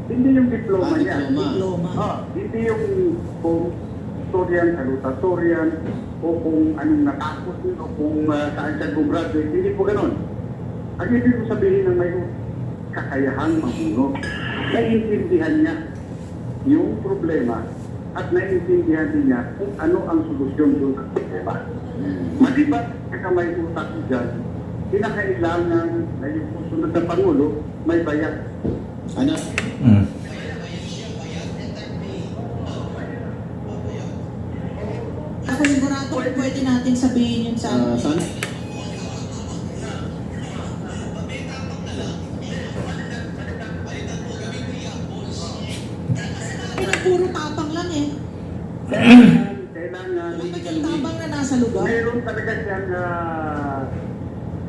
[SPEAKER 5] Hindi yung diploma niya.
[SPEAKER 4] Diploma.
[SPEAKER 5] Hindi yung historian, salutatorian, o kung anong natapos yun, o kung saan siya gumraduate. Hindi po ganun. Ang ibig ko sabihin na may kakayahang mamuno. Naiintindihan niya yung problema at naiintindihan din niya kung ano ang solusyon doon sa problema. Malibat kasi may utak dyan, kinakailangan na yung susunod na Pangulo may bayad.
[SPEAKER 3] Ano?
[SPEAKER 4] Ako sigurado kung pwede natin sabihin yun sa
[SPEAKER 3] Saan?
[SPEAKER 4] puro tapang lang eh.
[SPEAKER 5] Kailangan
[SPEAKER 3] Political will.
[SPEAKER 4] Tapang na nasa lugar.
[SPEAKER 5] meron talaga siyang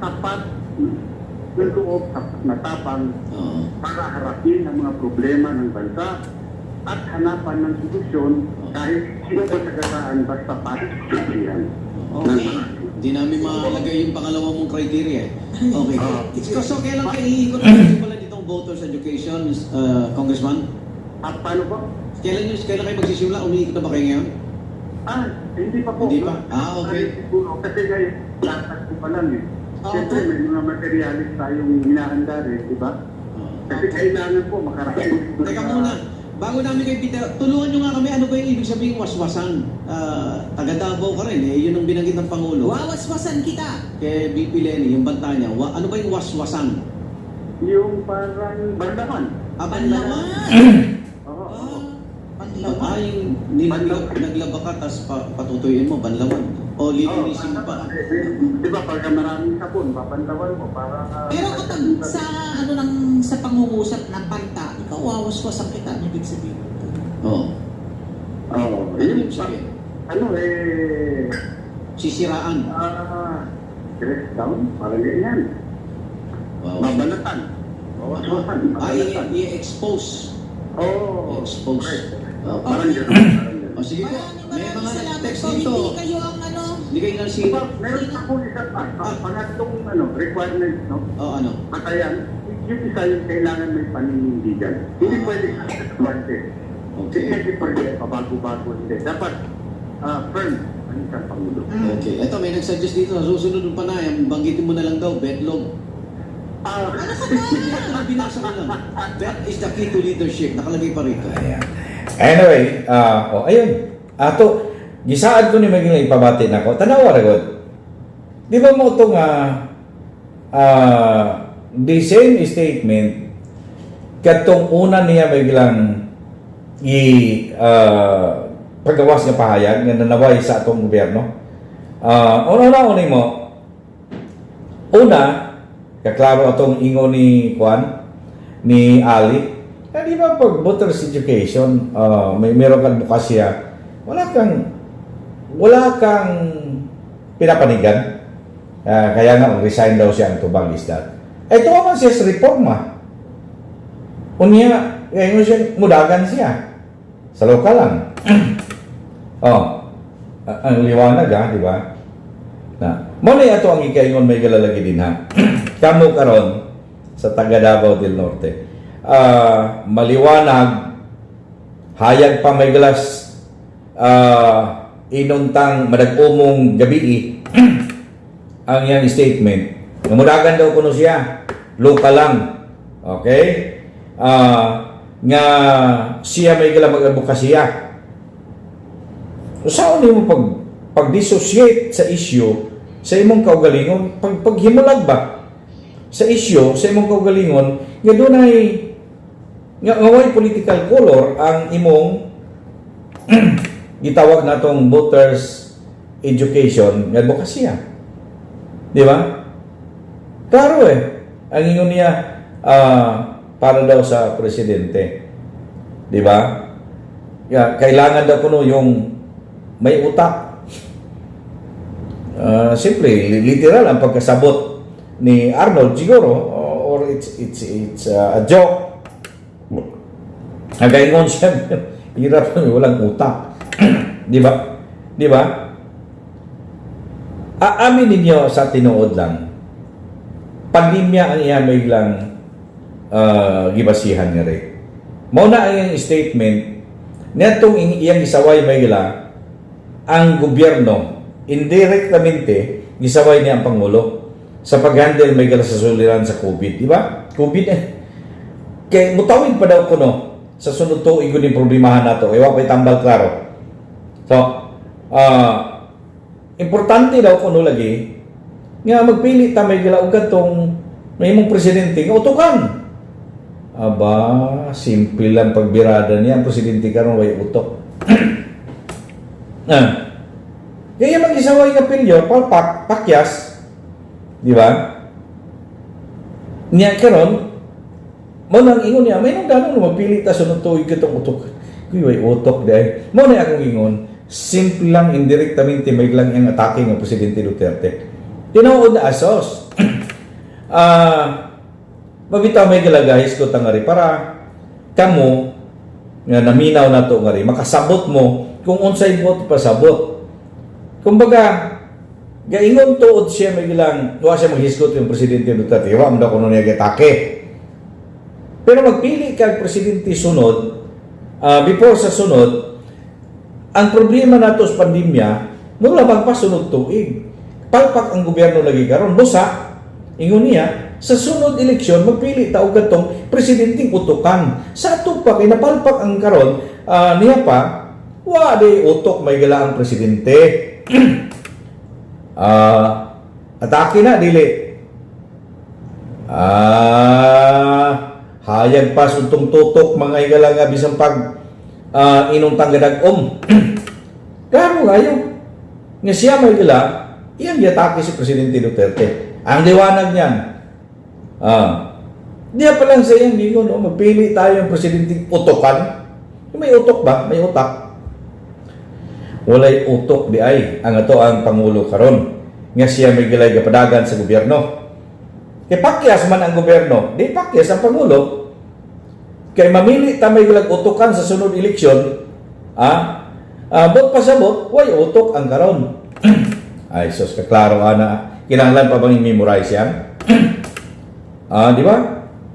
[SPEAKER 5] tapat ng loob, tapat na tapang
[SPEAKER 3] Oo.
[SPEAKER 5] para harapin ang mga problema ng bansa at hanapan ng solusyon kahit sino ba sagasaan basta patutuyan.
[SPEAKER 3] Okay. Hindi namin malagay yung pangalawa mong criteria. Okay. So, kailan kayo iikot pala nitong voters education, Congressman?
[SPEAKER 5] At paano po?
[SPEAKER 3] Kailan kayo magsisimula? Umiikot na ba kayo ngayon?
[SPEAKER 5] Hindi pa po.
[SPEAKER 3] Hindi pa? Okay.
[SPEAKER 5] Siguro, kasi ngayon, latas ko pa lang eh.
[SPEAKER 4] Oo.
[SPEAKER 5] Siyempre, may mga materialis tayong hinahanda rin, di ba? Kasi kailangan po makarating.
[SPEAKER 3] Teka muna. Bago namin kayo Peter, tulungan nyo nga kami ano ba yung ibig sabihin waswasan. Taga Davao ka rin eh. Yun ang binanggit ng Pangulo.
[SPEAKER 4] Wawaswasan kita.
[SPEAKER 3] Kay BP Lenny, yung banta niya. Ano ba yung waswasan?
[SPEAKER 5] Yung parang bandaman.
[SPEAKER 3] Banlawan.
[SPEAKER 5] Oo.
[SPEAKER 3] Yung naglaba ka, tapos patutuyin mo, banlawan. O lilinisin mo pa.
[SPEAKER 5] Di ba, pagka maraming sabon, babantawan mo para...
[SPEAKER 4] Pero kapag sa pangungusap ng panta, ikaw wawaswasan kita, ano ibig sabihin?
[SPEAKER 3] Oo.
[SPEAKER 5] Oo.
[SPEAKER 3] Ano yung sabihin? Sisiraan.
[SPEAKER 5] Dress down, parang ganyan.
[SPEAKER 3] Wow.
[SPEAKER 5] Mabalatan. Bawasan.
[SPEAKER 3] I-expose.
[SPEAKER 5] Oo.
[SPEAKER 3] Expose.
[SPEAKER 5] Parang gano'n.
[SPEAKER 3] O sige po, may
[SPEAKER 4] Maraming
[SPEAKER 3] mga
[SPEAKER 4] salamat
[SPEAKER 3] text
[SPEAKER 4] po.
[SPEAKER 3] dito.
[SPEAKER 4] Hindi kayo ang ano.
[SPEAKER 3] Hindi kayo
[SPEAKER 5] Diba,
[SPEAKER 3] nagsino.
[SPEAKER 5] meron ako isa pa. Pangatlong requirement, no?
[SPEAKER 3] O ano?
[SPEAKER 5] Patayan, yung isa yung kailangan may paninindigan. Hindi pwede sa advantage.
[SPEAKER 3] Okay.
[SPEAKER 5] Hindi pwede pabago-bago. Hindi. Dapat firm ang isang Pangulo.
[SPEAKER 3] Okay. Ito, may nagsuggest dito sa susunod ng panayam, banggitin mo na lang daw, betlog. Binasa ko lang. That is the key to leadership. Nakalagay pa rito.
[SPEAKER 2] Ayan. Anyway, ayun. Ato, gisaad ko ni maging ipabati na ko. Tanawa ra gud. Di ba mo itong the same statement katong una niya biglang paggawas nga pahayag nga nanaway sa atong gobyerno. Una mo. Una, kaklaro atong ingon ni Juan, ni Ali. Di ba pag voters education, meron kang bukasya, wala kang pinapanigan. Kaya nga, resign daw siya ang tubang is that. Ito naman siya sa reforma. Unya, ngayon siya, mudagan siya. Sa lokal lang. Ang liwanag di ba? Muna ito ang ikaingon may galalagi din ha. Kamu karon sa taga Davao del Norte. Maliwanag hayag pa may galas inuntang madag-umong gabi ang iyang statement. Namuragan daw kuno siya, local lang. Okay? Nga siya may gala mag-advokasya. Saan mo pag-dissociate sa issue sa imong kaugalingon, paghimulag ba sa issue sa imong kaugalingon, nga dunay nga way political color ang imong gitawag natong voters education nga advokasya. Di ba? Klaro ang ingon niya para daw sa presidente. Di ba? Kailangan daw kuno yung may utak. Siyempre, literal ang pagkasabot ni Arnold siguro, or it's a joke. Nagaingon siya, hirap walang utak. Di ba? Di ba? Aamin ninyo sa tinuod lang, pandemya ang iya may lang gibasihan nga rin. Mauna ang iyang statement, netong iyang isaway may gila, ang gobyerno, indirectamente, gisaway niya ang Pangulo sa pag-handle may gala sa suliran sa COVID. Di ba? COVID Kaya mutawid pa daw kuno sa sunod to igon yung problemahan nato. Ewa pa'y tambal klaro. So, importante daw kuno lagi nga magpili ta may gila og katong may mong presidente nga utukan. Aba, simple lang pagbirada niya ang presidente karon way utok. Kaya mag-isaway nga pilyo, pakyas, di ba? Niya karon, mo nang ingon niya, may nang ganun mapili ta sunod tuig katong utok. Kuy way utok dai. Mo na akong ingon, simple lang indirectamente may lang yang atake ng presidente Duterte. Tinuod na asos. Mabitaw may galagahis ko tangari para kamo nga naminaw na to ngari makasabot mo kung unsay vote pasabot. Kumbaga gaingon tuod siya may gilang wa siya maghisgot yung presidente Duterte wa man daw kuno niya atake. Pero magpili kag presidente sunod before sa sunod ang problema nato sa pandemya nulabang pa sunod tuig. Palpak ang gobyerno lagi karon busa ingon niya sa sunod eleksyon magpili ta og katong presidenteng utukan. Sa ato pa kay napalpak ang karon niya pa wa di utok may gala ang presidente. Atake na dili. Hayag pa suntong tutok mga igala nga bisan pag inuntang gadag-om. Klaro kayo. Nga siya may gala, iyang giatake si Presidente Duterte. Ang liwanag niyan. Diya pa lang sa iyang gingon, magpili tayo ng presidente utokan. May utok ba? May utak. Walay utok di ay ang ato ang Pangulo karon. Nga siya may gilay kapadagan sa gobyerno. Kay pakyas man ang gobyerno, di pakyas ang Pangulo. Kay mamili ta may gilag utokan sa sunod eleksyon, bot pasabot, way utok ang karon. Ay, sus, kaklaro ana. Kinahanglan pa bang i-memorize yan? Di ba?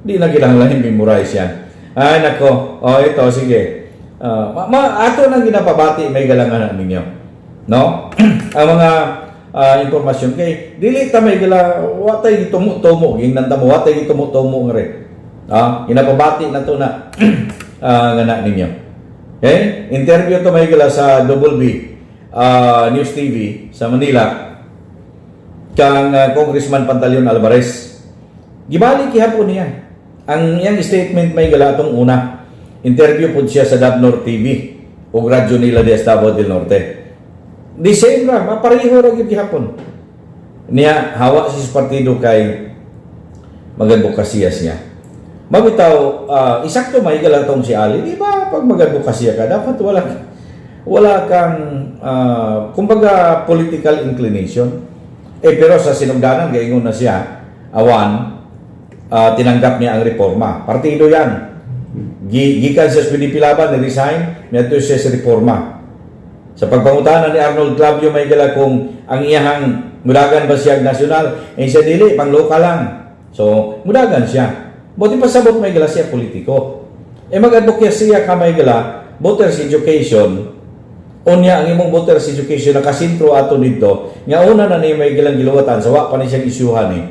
[SPEAKER 2] Di na kinahanglan i-memorize yan. Ay, nako. Ito, sige. Ato nang ginapabati, may galangan ninyo. No? Ang mga informasyon kay dili ta may gila watay gitumo-tumo ginanta mo watay gitumo-tumo nga rin. Ginapabati na to na ngana ninyo. Okay? Interview to may gila sa Double B News TV sa Manila kang Congressman Pantaleon Alvarez. Gibali gihapon niya ang iyang statement may gala atong una. Interview po siya sa Dabnor TV o Radyo nila de Estado del Norte. Di same ra, mapareho ra gyud gihapon. Niya hawa si partido kay mag-advokasya siya. Mabitaw isakto may galatong si Ali, di ba? Pag mag-advokasya ka dapat wala kang kumbaga political inclination. Pero sa sinugdanan gaingon na siya awan tinanggap niya ang reforma. Partido yan. Gikan sa PDP laban, ni-resign, niya siya sa reforma. Sa pagpangutanan ni Arnold Clavio may gala kung ang iyahang mudagan ba siya nasyonal, siya dili, pang lokal lang. So, mudagan siya. Buti pasabot may gala siya politiko. Mag-advokasya ka may gala, voters education, unya ang imong voters education nakasintro ato dito, nga una na niya may gilang giluwatan, sa wa pa ni siyang isyuhan eh.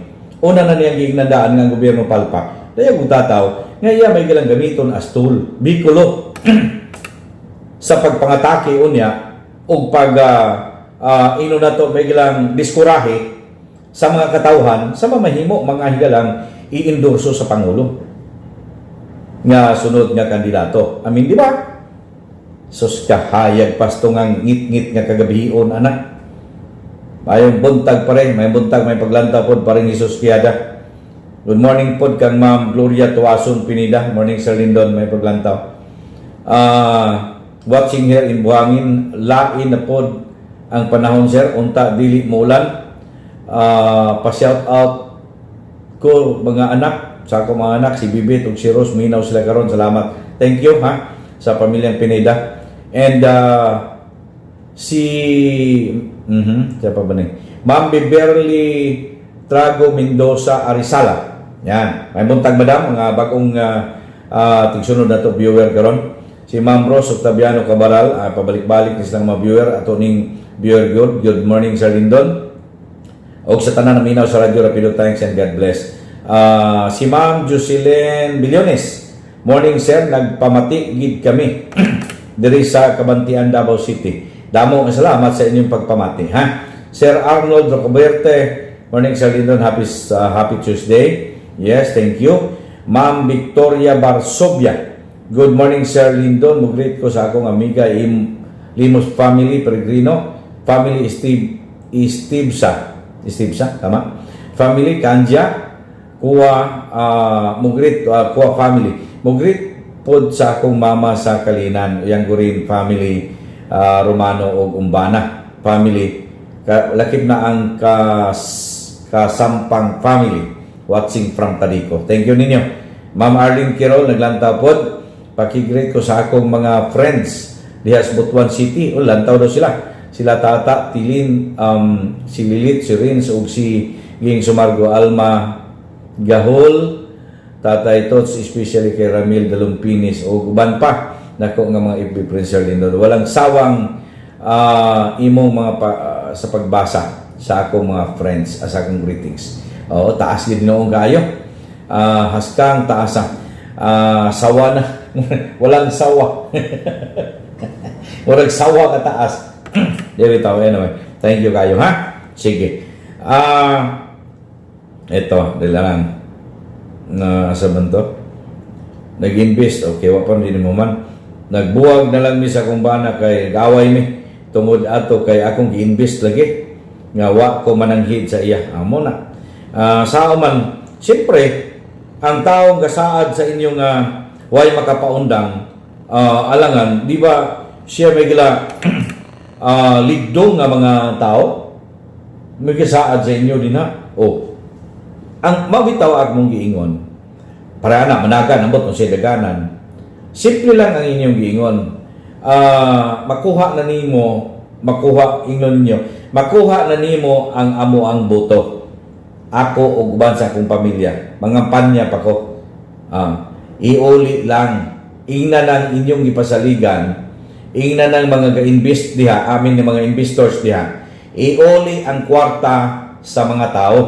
[SPEAKER 2] Una na niya gignandaan ng gobyerno palpak. Daya kung tataw, nga iya may gilang gamiton as tool, bikulo, sa pagpangatake unya, o pag ino na to may gilang diskurahe sa mga katawhan, sa mamahimo, mga higalang i-endorso sa Pangulo nga sunod nga kandidato. Amin, di ba? Sus kahayag pastungang ngit-ngit nga kagabihion, anak. Mayong buntag pa rin, may buntag, may paglanta po pa rin Isus Kiada. Good morning po kang Ma'am Gloria Tuason Pinida. Morning Sir Lindon, may paglanta. Watching here in Buhangin, lain na po ang panahon sir, unta dili muulan. Pa-shout out ko mga anak, sa ako mga anak, si Bibit ug si Rose, minaw sila karon. Salamat. Thank you ha sa pamilyang Pineda. And siya pa ba ni? Ma'am Beverly Trago Mendoza Arizala. Yan. May buntag madam, mga bagong tigsunod na to viewer karon. Si Ma'am Rose Octaviano Cabaral, pabalik-balik ni silang mga viewer ato ning viewer good. Good morning Sir Lindon. O sa tanan na minaw sa radyo, Rapido thanks and God bless. Si Ma'am Jocelyn Billones, morning sir, nagpamati gid kami diri sa Kabantian, Davao City. Damo nga salamat sa inyong pagpamati ha. Sir Arnold Rocoberte, morning Sir Lindon, happy Tuesday. Yes, thank you. Ma'am Victoria Barsobia, good morning Sir Lindon, mugreet ko sa akong amiga Limos family Peregrino, family Estibsa, tama? Family Kanja, kuha mugrit kuha family mugrit pod sa akong mama sa Kalinan, yang gurin family Romano og Umbana family, lakip na ang Kasampang family watching from Tadico. Thank you ninyo. Ma'am Arlene Quirol naglanta pod, pakigreet ko sa akong mga friends diha sa Butuan City. Lantaw daw sila Tata Tilin, si Lilit, si Rins ug si Ging Sumargo Alma Gahol, Tatay Tots, especially kay Ramil Dalumpinis o uban pa nako nga mga FB Prince Lindon. Walang sawang imong mga sa pagbasa sa akong mga friends, sa akong greetings. Oo, taas gid noong kayo. Haskang taasa. Sawa na. Walang sawa. Walang sawa ka taas. Dili taw anyway. Thank you kayo ha. Sige. Ito, dila lang na asaban to. Nag-invest, okay, wapan din mo man. Nagbuwag na lang mi sa akong bana kay gaway mi. Tungod ato kay akong gi-invest lagi. Nga wa ko mananghid sa iya. Amo na. Sa man, siyempre, ang taong gasaad sa inyong way makapaundang alangan, di ba siya may gila ligdong nga mga tao? May gasaad sa inyo din ha? Ang mabitaw at mong giingon, para na, managan, ambot kung siya daganan. Simple lang ang inyong giingon. Makuha na nimo, ingon niyo, makuha na nimo ang amo ang boto. Ako o uban sa akong pamilya. Mangampanya pa ko. Iuli lang. Ingna ng inyong ipasaligan. Ingna ng mga ga-invest diha, amin ng mga investors diha. Iuli ang kwarta sa mga tao.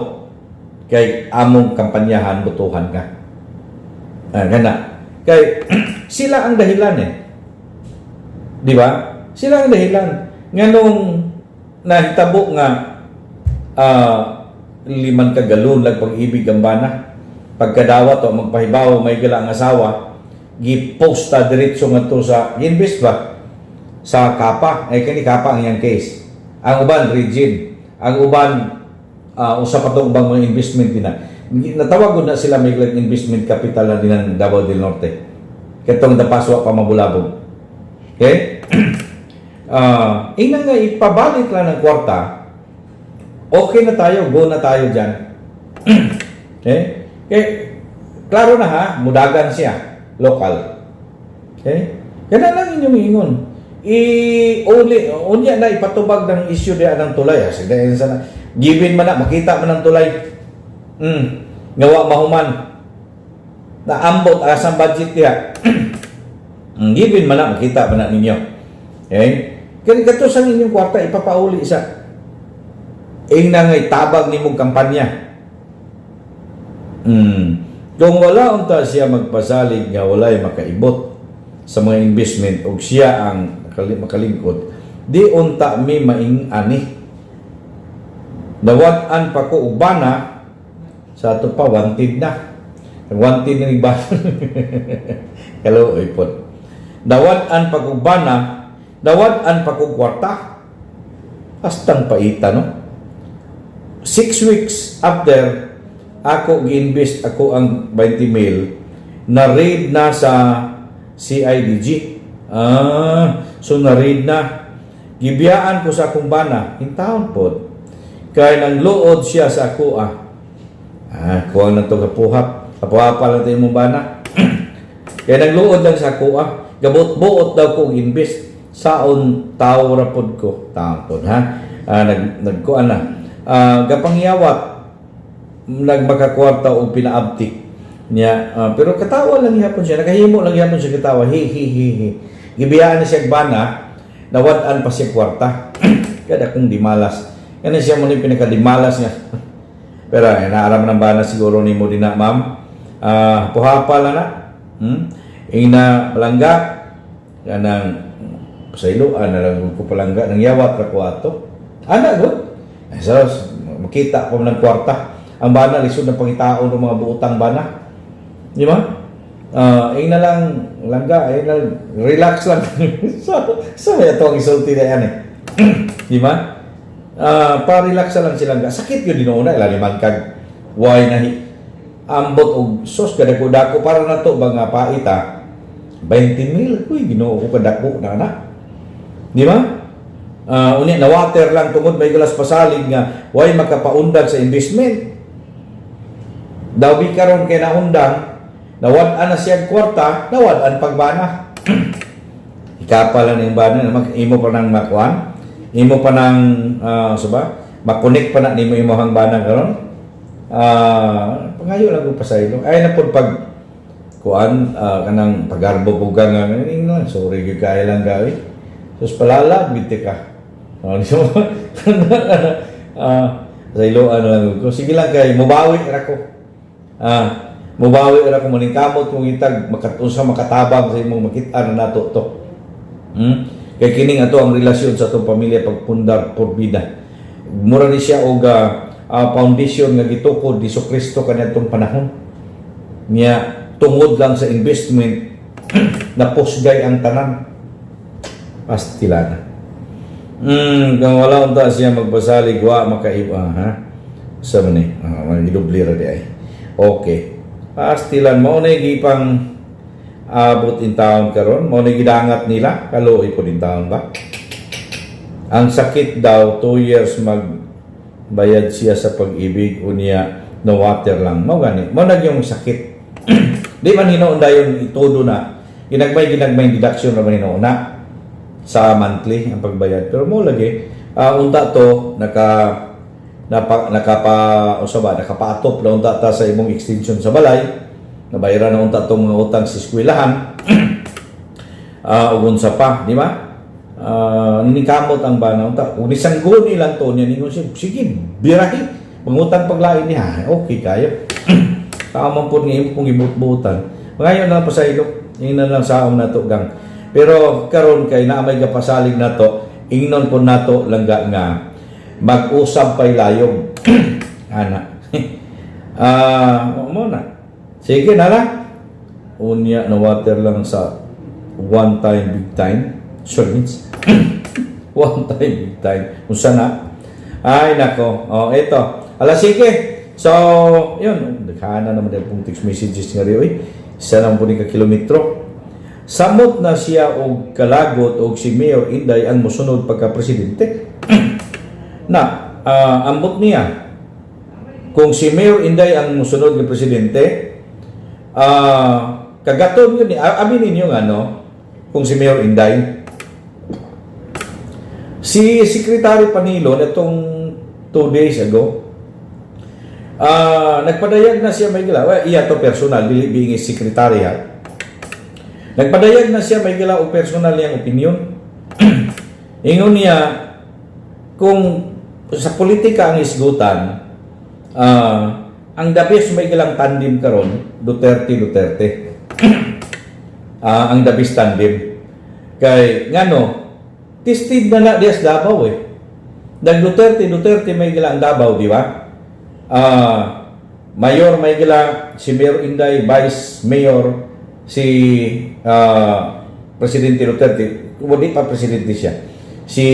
[SPEAKER 2] Kay among kampanyahan, butuhan ka. Gana. Kay sila ang dahilan Di ba? Sila ang dahilan. Nga nung nahitabo nga 5 kagalon lang pag-ibig ang bana. Pagkadawat o magpahibaw may gala ang asawa, giposta diretso nga to sa invest ba? Sa Kapa. Ay kani Kapa ang iyang case. Ang uban, rigid. Ang uban, usa pa itong ubang mga investment din na. Natawag na sila may investment capital na din ng Davao del Norte. Katong dapaswa pa mabulabog. Okay? Ina nga ipabalik lang ng kwarta, okay na tayo, go na tayo dyan. Okay? Klaro na ha, mudagan siya, local. Okay? Kaya lang inyong ingon. Unya na ipatubag ng issue diya ng tulay. Given man na, makita man ng tulay. Ngawa mahuman. Naambot asang budget diya. Given man na, makita man na ninyo. Okay? Kaya kato sa inyong kwarta, ipapauli sa na ngay tabag ni mong kampanya. Kung wala unta siya magpasalig nga walay makaibot sa mga investment o siya ang makalingkod, di unta mi maing-ani. Dawat-an pa ko ubana sa ato pa wanted na. Wanted na ni ba? Hello, ipon. Dawat-an pa ko ubana, dawat-an pa ko kwarta. Astang paita, no? 6 weeks after ako gi-invest ako ang 20 mil na raid na sa CIDG. So na raid na. Gibiyaan ko sa akong bana in town pod. Kaya nang luod siya sa ako kuha na to kapuhap. Kapuhap lang tayo mong bana. Kaya nang luod lang sa ako gabot-buot daw ko invest saon tao rapod ko. Taon pod ha. Nagkuan na. Gapangyawat nagmakakwarta o pinaabtik niya. Pero katawa lang yapon siya. Nakahimo lang yapon siya katawa. Hi. Gibiyaan na siya bana. Nawad-an pa siya kwarta. Kada kong dimalas. Yan siya mo ni pinakadimalas niya. Pero naaram ng bana siguro ni mo din na, ma'am. Puhapa lang na. Ina palangga. Kanang pasayloan na lang ko palangga. Nang yawat ra ko ato. Ana good. So, makita ko ng kwarta. Ang bana, lisod ng pangitao ng mga buutang bana. Di ba? Na lang, langga, relax lang. so may ito ang isulti na yan Di ba? Pa-relax lang silang. Sakit yun din una, ilaliman kag why na ambot o sos kadako-dako para na to ba nga paita 20 mil. Uy, ginoo ko kadako na na. Di ba? Unya na water lang tungod may galas pasalig nga why makapaundag sa investment. Daw bi karon kay naundang nawad-an na siya kwarta, nawad-an pagbana. Ikapalan yung bana imo pa nang makuan, imo pa nang makonek pa na nimo imong bana karon. Pangayo lang ko pasaylo. Ay na pod pag kuan kanang pagarbo pugang nga sorry gyud kay lang gawi. Sus palala bitte ka. Saylo lang ko. Sige lang kay mubawi ra ko. Mubawi ra ko maningkamot kung itag makatunsa makatabang sa imong makita na nato to. Kay kining ato ang relasyon sa atong pamilya pagpundar por vida. Mura ni siya og foundation nga gitukod ni Kristo kaniadtong panahon. Niya tungod lang sa investment na posgay ang tanan. Pastilana. Kung wala unta siya magbasalig wa makaiba ha. Sa man magidubli ra di ay. Okay. Pastilan mo na gipang abot in taon karon, mo na gidangat nila kaluoy po din taon ba? Ang sakit daw 2 years magbayad siya sa pag-ibig unya no water lang. Mo gani. Mo nag yung sakit. Di man hinoon dayon itudo na. Ginagmay deduction ra man hinoon na sa monthly ang pagbayad. Pero mo lagi unta to nakapaatop na unta ta sa imong extension sa balay, nabayaran na unta tong mga utang sa eskwelahan, ugon sa pa, di ba? Nikamot ang bana unta, kung nisanggo nilang to niya ningon siya, sige, birahi, mangutang paglain niya, okay kayo. Kaamang po ngayon kung ibut-butan. Ngayon na pasaylo, yun na lang saong na to gang. Pero karon kay naamay kapasalig na to, ingnon po na to langga nga, mag-usap pa'y layog. Ana. Mo na. Sige na lang. Unya na water lang sa one time, big time. Sorry. One time, big time. Unsa na? Ay, nako. Ito. Sige. So, yun. Nagkana naman din pong text messages nga rin. Isa lang po ni ka-kilometro. Samot na siya og kalagot og si Mayor Inday ang musunod pagka-presidente. Na ambot niya kung si Mayor Inday ang musunod ng presidente, kagaton yun aminin niyo kung si Mayor Inday, si Secretary Panilon itong 2 days ago nagpadayag na siya may gila iya to personal being a secretary ha, Nagpadayag na siya may gila o personal niyang opinion. Ingon niya, kung sa politika ang isgutan, ang the best may gilang tandem karon Duterte. Ang the best tandem. Kay ngano, tested na dias Davao eh. Nag Duterte may gilang Davao, di ba? Mayor may gila si Mayor Inday, Vice Mayor si Presidente Duterte, hindi pa presidente siya. Si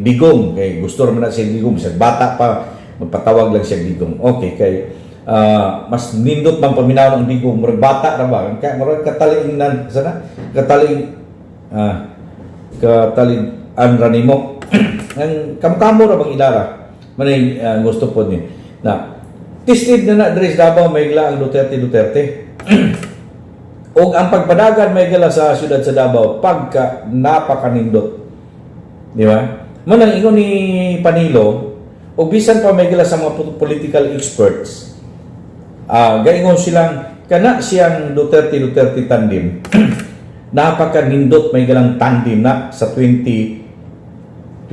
[SPEAKER 2] Digong, kay gusto naman na si Digong, sa bata pa, magpatawag lang siya Digong. Okay, kay mas nindot man paminaw ng Digong, murag bata na ba? Kaya murag katalingan, sana? Katalingan ranimo. Ang kamkamo na bang ilara? Manay gusto po niya. Na, tested na Dres Davao, may gila ang Duterte. O ang pagpadagan may gala sa siyudad sa Davao pagka napakanindot. Di ba? Manang ingon ni Panilo, o bisan pa may gala sa mga political experts, gaingon silang, kana siyang Duterte tandem, napakanindot may galang tandem na sa 2020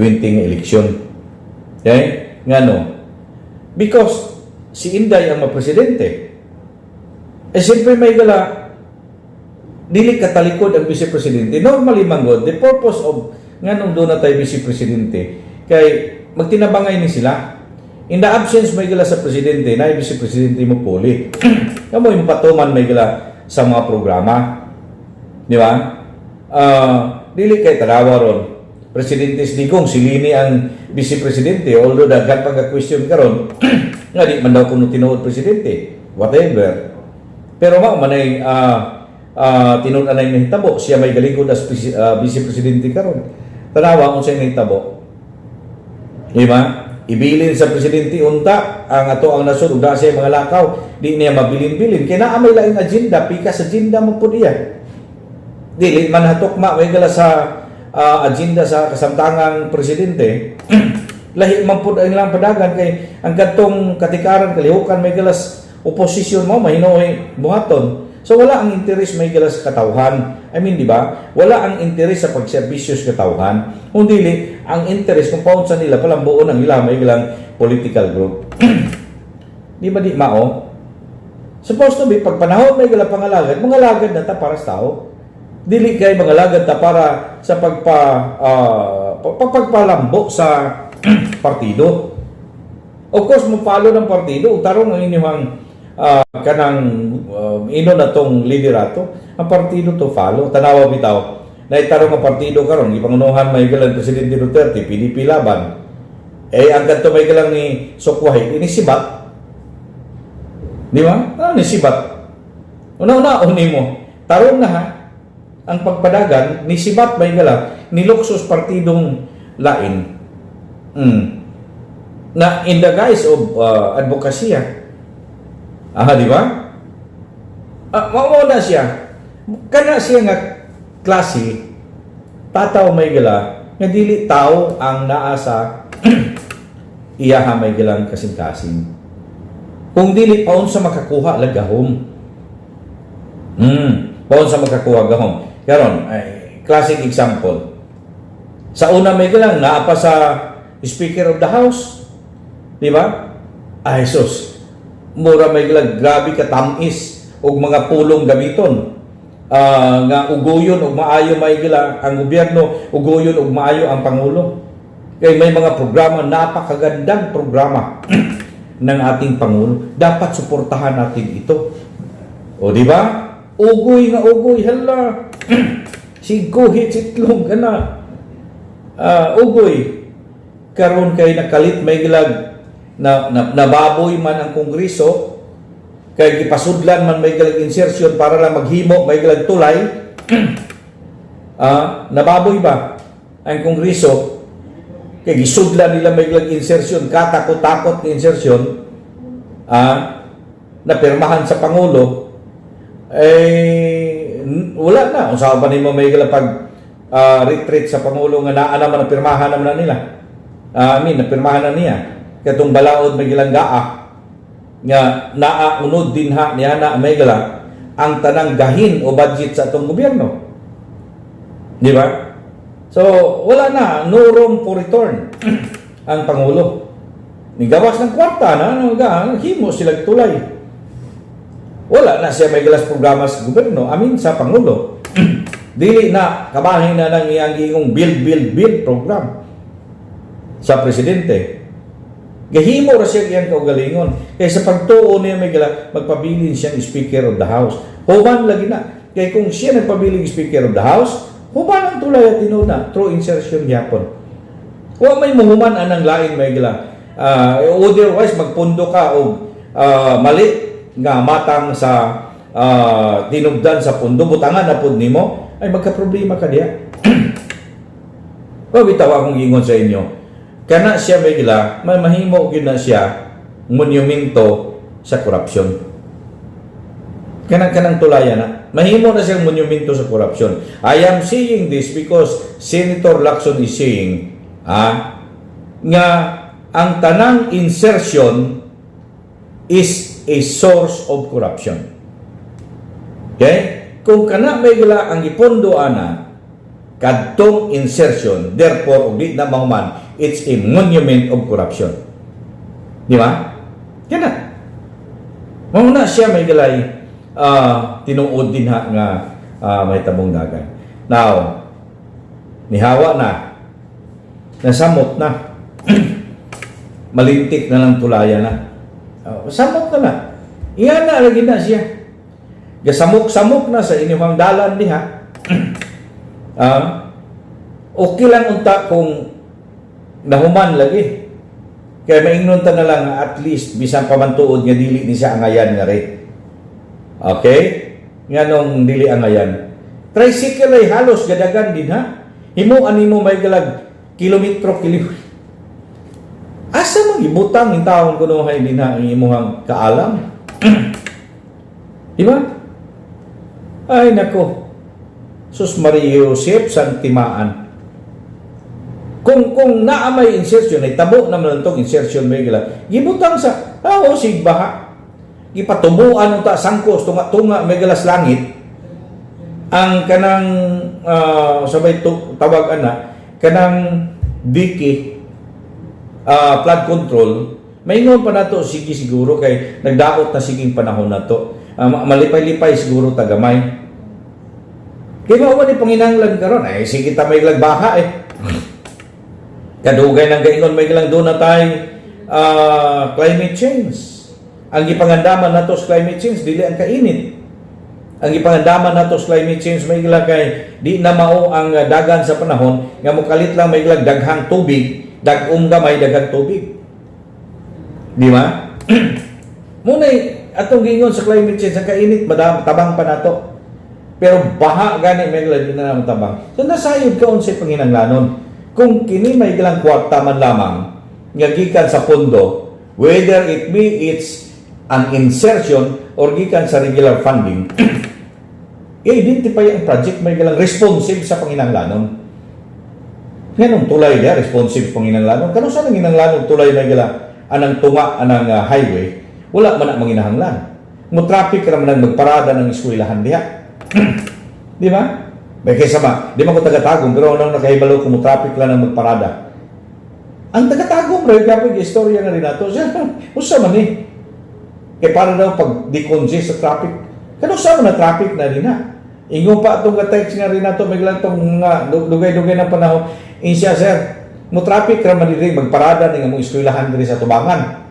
[SPEAKER 2] nga eleksyon. Okay? Ngano? Because si Inday ang mapresidente. Siyempre may gala dili katalikod ang Vice Presidente. Normally manggod, the purpose of nganong doon na tayo Vice Presidente, kay magtinabangay ni sila. In the absence may gala sa Presidente, na Vice Presidente mo puli. Kamo yung patuman may gala sa mga programa. Di ba? Dili kay tarawa ron. Presidente Digong, silini ang Vice Presidente, although daghan pagka-question karon nga di man daw kuno tinuod Presidente. Whatever. Pero mao manay tinud anay nahitabo, siya may galingkod as Vice Presidente karon. Tanawa kung siya nahitabo. Diba? Ibilin sa Presidente unta ang ato ang nasod ug siya mga lakaw, di niya mabilin-bilin kay naa may laing agenda, pikas agenda mo pud iya. Dili man hatukma may gala sa agenda sa kasamtangang Presidente. Lahi man pud ang ilang padagan kay ang kadtong katikaran kalihukan may galas oposisyon mo mahinoy buhaton. So wala ang interes may galas katawhan. I mean, di ba? Wala ang interes sa pagserbisyo sa katawhan. Kundi ang interes kung paunsa nila palambuon ang ilang may galang political group. Di ba di mao? Supposed to be, pag panahon may galang pangalagad, mangalagad na ta para sa tao. Dili kay mangalagad ta para sa pagpalambo sa partido. Of course, mo follow ng partido, tarong ang inyong kanang ino na tong liderato, ang partido to follow. Tanawa bitaw, naitarong ang partido karon, ipangunuhan may galang Presidente Duterte, PDP laban. Ang kanto may galang ni Sokwahi, ini sibat. Di ba? Ni sibat. Una-una, mo. Tarong na ha, ang pagpadagan, ni sibat may galang, ni Luxus partidong lain. Na in the guise of advokasya. Di ba? Mauna siya. Kana siya nga klase, tataw may gala, nga dili tao ang naasa iyaha may galang kasing-kasing. Kung dili paon sa makakuha lagahom. Paon sa makakuha gahom. Karon, classic example. Sa una may galang naapa sa Speaker of the House. Di ba? Ay sus. Mura may galang grabe ka tamis og mga pulong gamiton. Nga uguyon og maayo may gila ang gobyerno, uguyon og maayo ang pangulo. Kay may mga programa, napakagandang programa ng ating pangulo. Dapat suportahan natin ito. O di ba? Ugoy nga ugoy, hala. Si guhit sitlong kana. Ugoy. Karon kay nakalit may gilag nababoy man ang Kongreso, kay gipasudlan man may galang insertion para lang maghimo may galang tulay. Nababoy ba ang Kongreso, kay gisudlan nila may galang insertion, katakot-takot ni insertion, na pirmahan sa Pangulo, wala na. Usawa pa nimo may galang pag retreat sa Pangulo nga naa naman na pirmahan naman na nila. Napirmahan na niya. Katong balaod may gilang gaa nga naa unod dinha niya na may gala ang tanang gahin o budget sa atong gobyerno. Di ba? So, wala na, no room for return ang Pangulo. Nigawas ng kwarta na, himo sila tulay. Wala na siya may galas programa sa gobyerno, sa Pangulo. Dili na, kabahin na ng iyang gingong build program sa Presidente. Gahimo ra siya iyang kaugalingon. Kaya sa pagtuo niya may gala, magpabilin siyang Speaker of the House. Human lagi na. Kaya kung siya nagpabiling Speaker of the House, human ang tulay at tinuna, through insertion yapon. Huwag may muhuman anang lain may gala. Otherwise, magpundo ka o mali nga matang sa tinugdan sa pundo, butangan na pud nimo, ay magka-problema ka diya. Bitaw akong gingon sa inyo. Kana siya may gila, may mahimo gyud na siya monumento sa korupsyon. Kanang tulayan na. Mahimo na siyang monumento sa korupsyon. I am saying this because Senator Lacson is saying nga ang tanang insertion is a source of corruption. Okay? Kung kana may gila ang ipondo ana kadtong insertion, therefore di na mahuman, it's a monument of corruption. Di ba? Kana. Mauna siya may galay tinuod din nga may tabong dagan. Now, nihawa na, nasamot na, malintik na lang tulaya na. Samot na na. Iyan na, lagi na siya. Gasamok-samok na sa inyong dalan niya. Okay lang unta kung nahuman lagi. Kaya maingon ta na lang at least bisan pamantuod nga dili ni siya angayan nga rin. Okay? Nga nung dili angayan. Tricycle ay halos gadagan din ha. Himuan nimo may galag kilometro. Asa mang ibutang yung taong kunuhay din ha ang imuhang kaalam? Diba? Ay nako. Sus Maria Josep Santimaan. Kung naamay insertion ay tabo naman itong insertion may gila. Gibutang sa sigbaha. Gipatubuan unta sangkos tunga may galas langit. Ang kanang sabay tawag ana kanang diki flood control maingon pa nato sige siguro kay nagdaot na siging panahon nato. Malipay-lipay siguro tagamay. Kaya mo ni panginanglan karon ay sige ta may lagbaha kadugay ng gaingon may lang doon na tayo climate change. Ang ipangandaman nato sa climate change dili ang kainit. Ang ipangandaman nato sa climate change may kay di na mao ang dagan sa panahon nga mukalit lang may daghang tubig, dagom gamay daghang tubig. Di ba? Muna atong gingon sa climate change ang kainit tabang pa nato. Pero baha gani may di na naman tabang. So nasayod ka unsay panginanglanon. Kung kini may ilang kwarta man lamang nga gikan sa pondo, whether it be it's an insertion or gikan sa regular funding, i-identify ang project may ilang responsive sa panginanglanon. Ngayon tulay dia responsive panginanglanon. Kano sa nanginanglanon tulay may ilang anang tunga anang highway, wala man ang manginahanglan. Mo traffic ra man magparada ng eskwelahan diha. Di ba? May kaysa ba, di man ko taga-tagong, pero anong nakahibalo kung traffic lang ang magparada. Ang taga-tagong, rin kapag istorya nga rin nato, usa man Kaya para daw pag decongest sa traffic, kano sa man na traffic na rin na. Ingon pa itong text nga rin nato, may lang itong dugay-dugay ng panahon, insya sir, mo traffic ra man rin magparada ng mong eskwelahan rin sa Tubangan.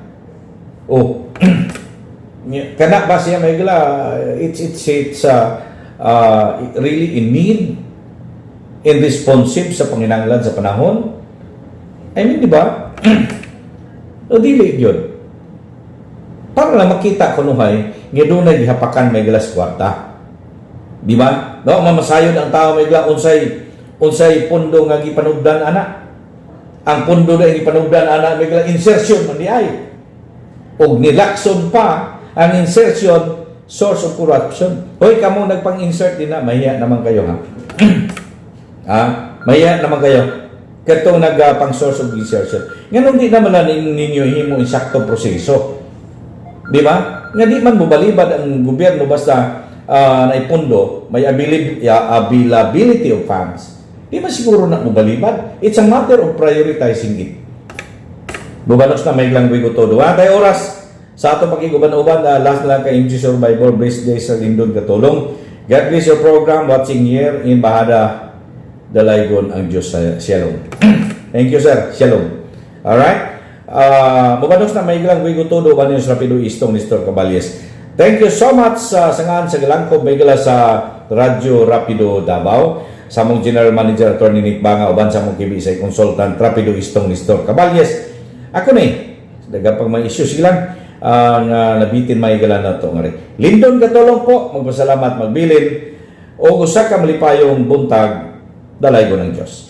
[SPEAKER 2] Kana ba siya may gila, it's really in need and responsive sa panginanglan sa panahon. I mean, di ba? O dili yun. Para lang makita ko nuhay, nga doon na gihapakan may galas kwarta. Di ba? No, mamasayod ang tao may gila unsay pundo nga gipanugdan ana. Ang pundo na gipanugdan ana may gila insertion man di ay. Og nilakson pa ang insertion source of corruption. Hoy, kamo nagpang-insert din na, mahiya naman kayo ha. Mahiya naman kayo. Katong nagpang-source of insertion. Nga di naman na ninyo himo insaktong proseso. Di ba? Nga di man bubalibad ang gobyerno basta naipundo, may availability of funds, di ba siguro na mobalibad? It's a matter of prioritizing it. Bubanos na may lang wigo todo. Wala tayo oras sa ato pakiguban-uban. Last na lang kay MG Survivor, blessed day sa lindon katulong. God bless your program, watching here in Bahada, Dalaygon ang Diyos sa Shalom. Thank you, sir. Shalom. Alright? Bubanos na may lang wigo todo. Banos Rapido Istong Nestor Caballes. Thank you so much sa sangan sa galangko may gala sa Radyo Rapido Davao. Sa mong General Manager Attorney Nick Banga uban sa mong kibisay consultant Rapido Istong Nestor Caballes. Ako ni daga pag may issue silang nga nabitin may gala na to ngari. Lindon katulong po, magpasalamat magbilin o usa ka malipayong buntag, dalay ko ng Diyos.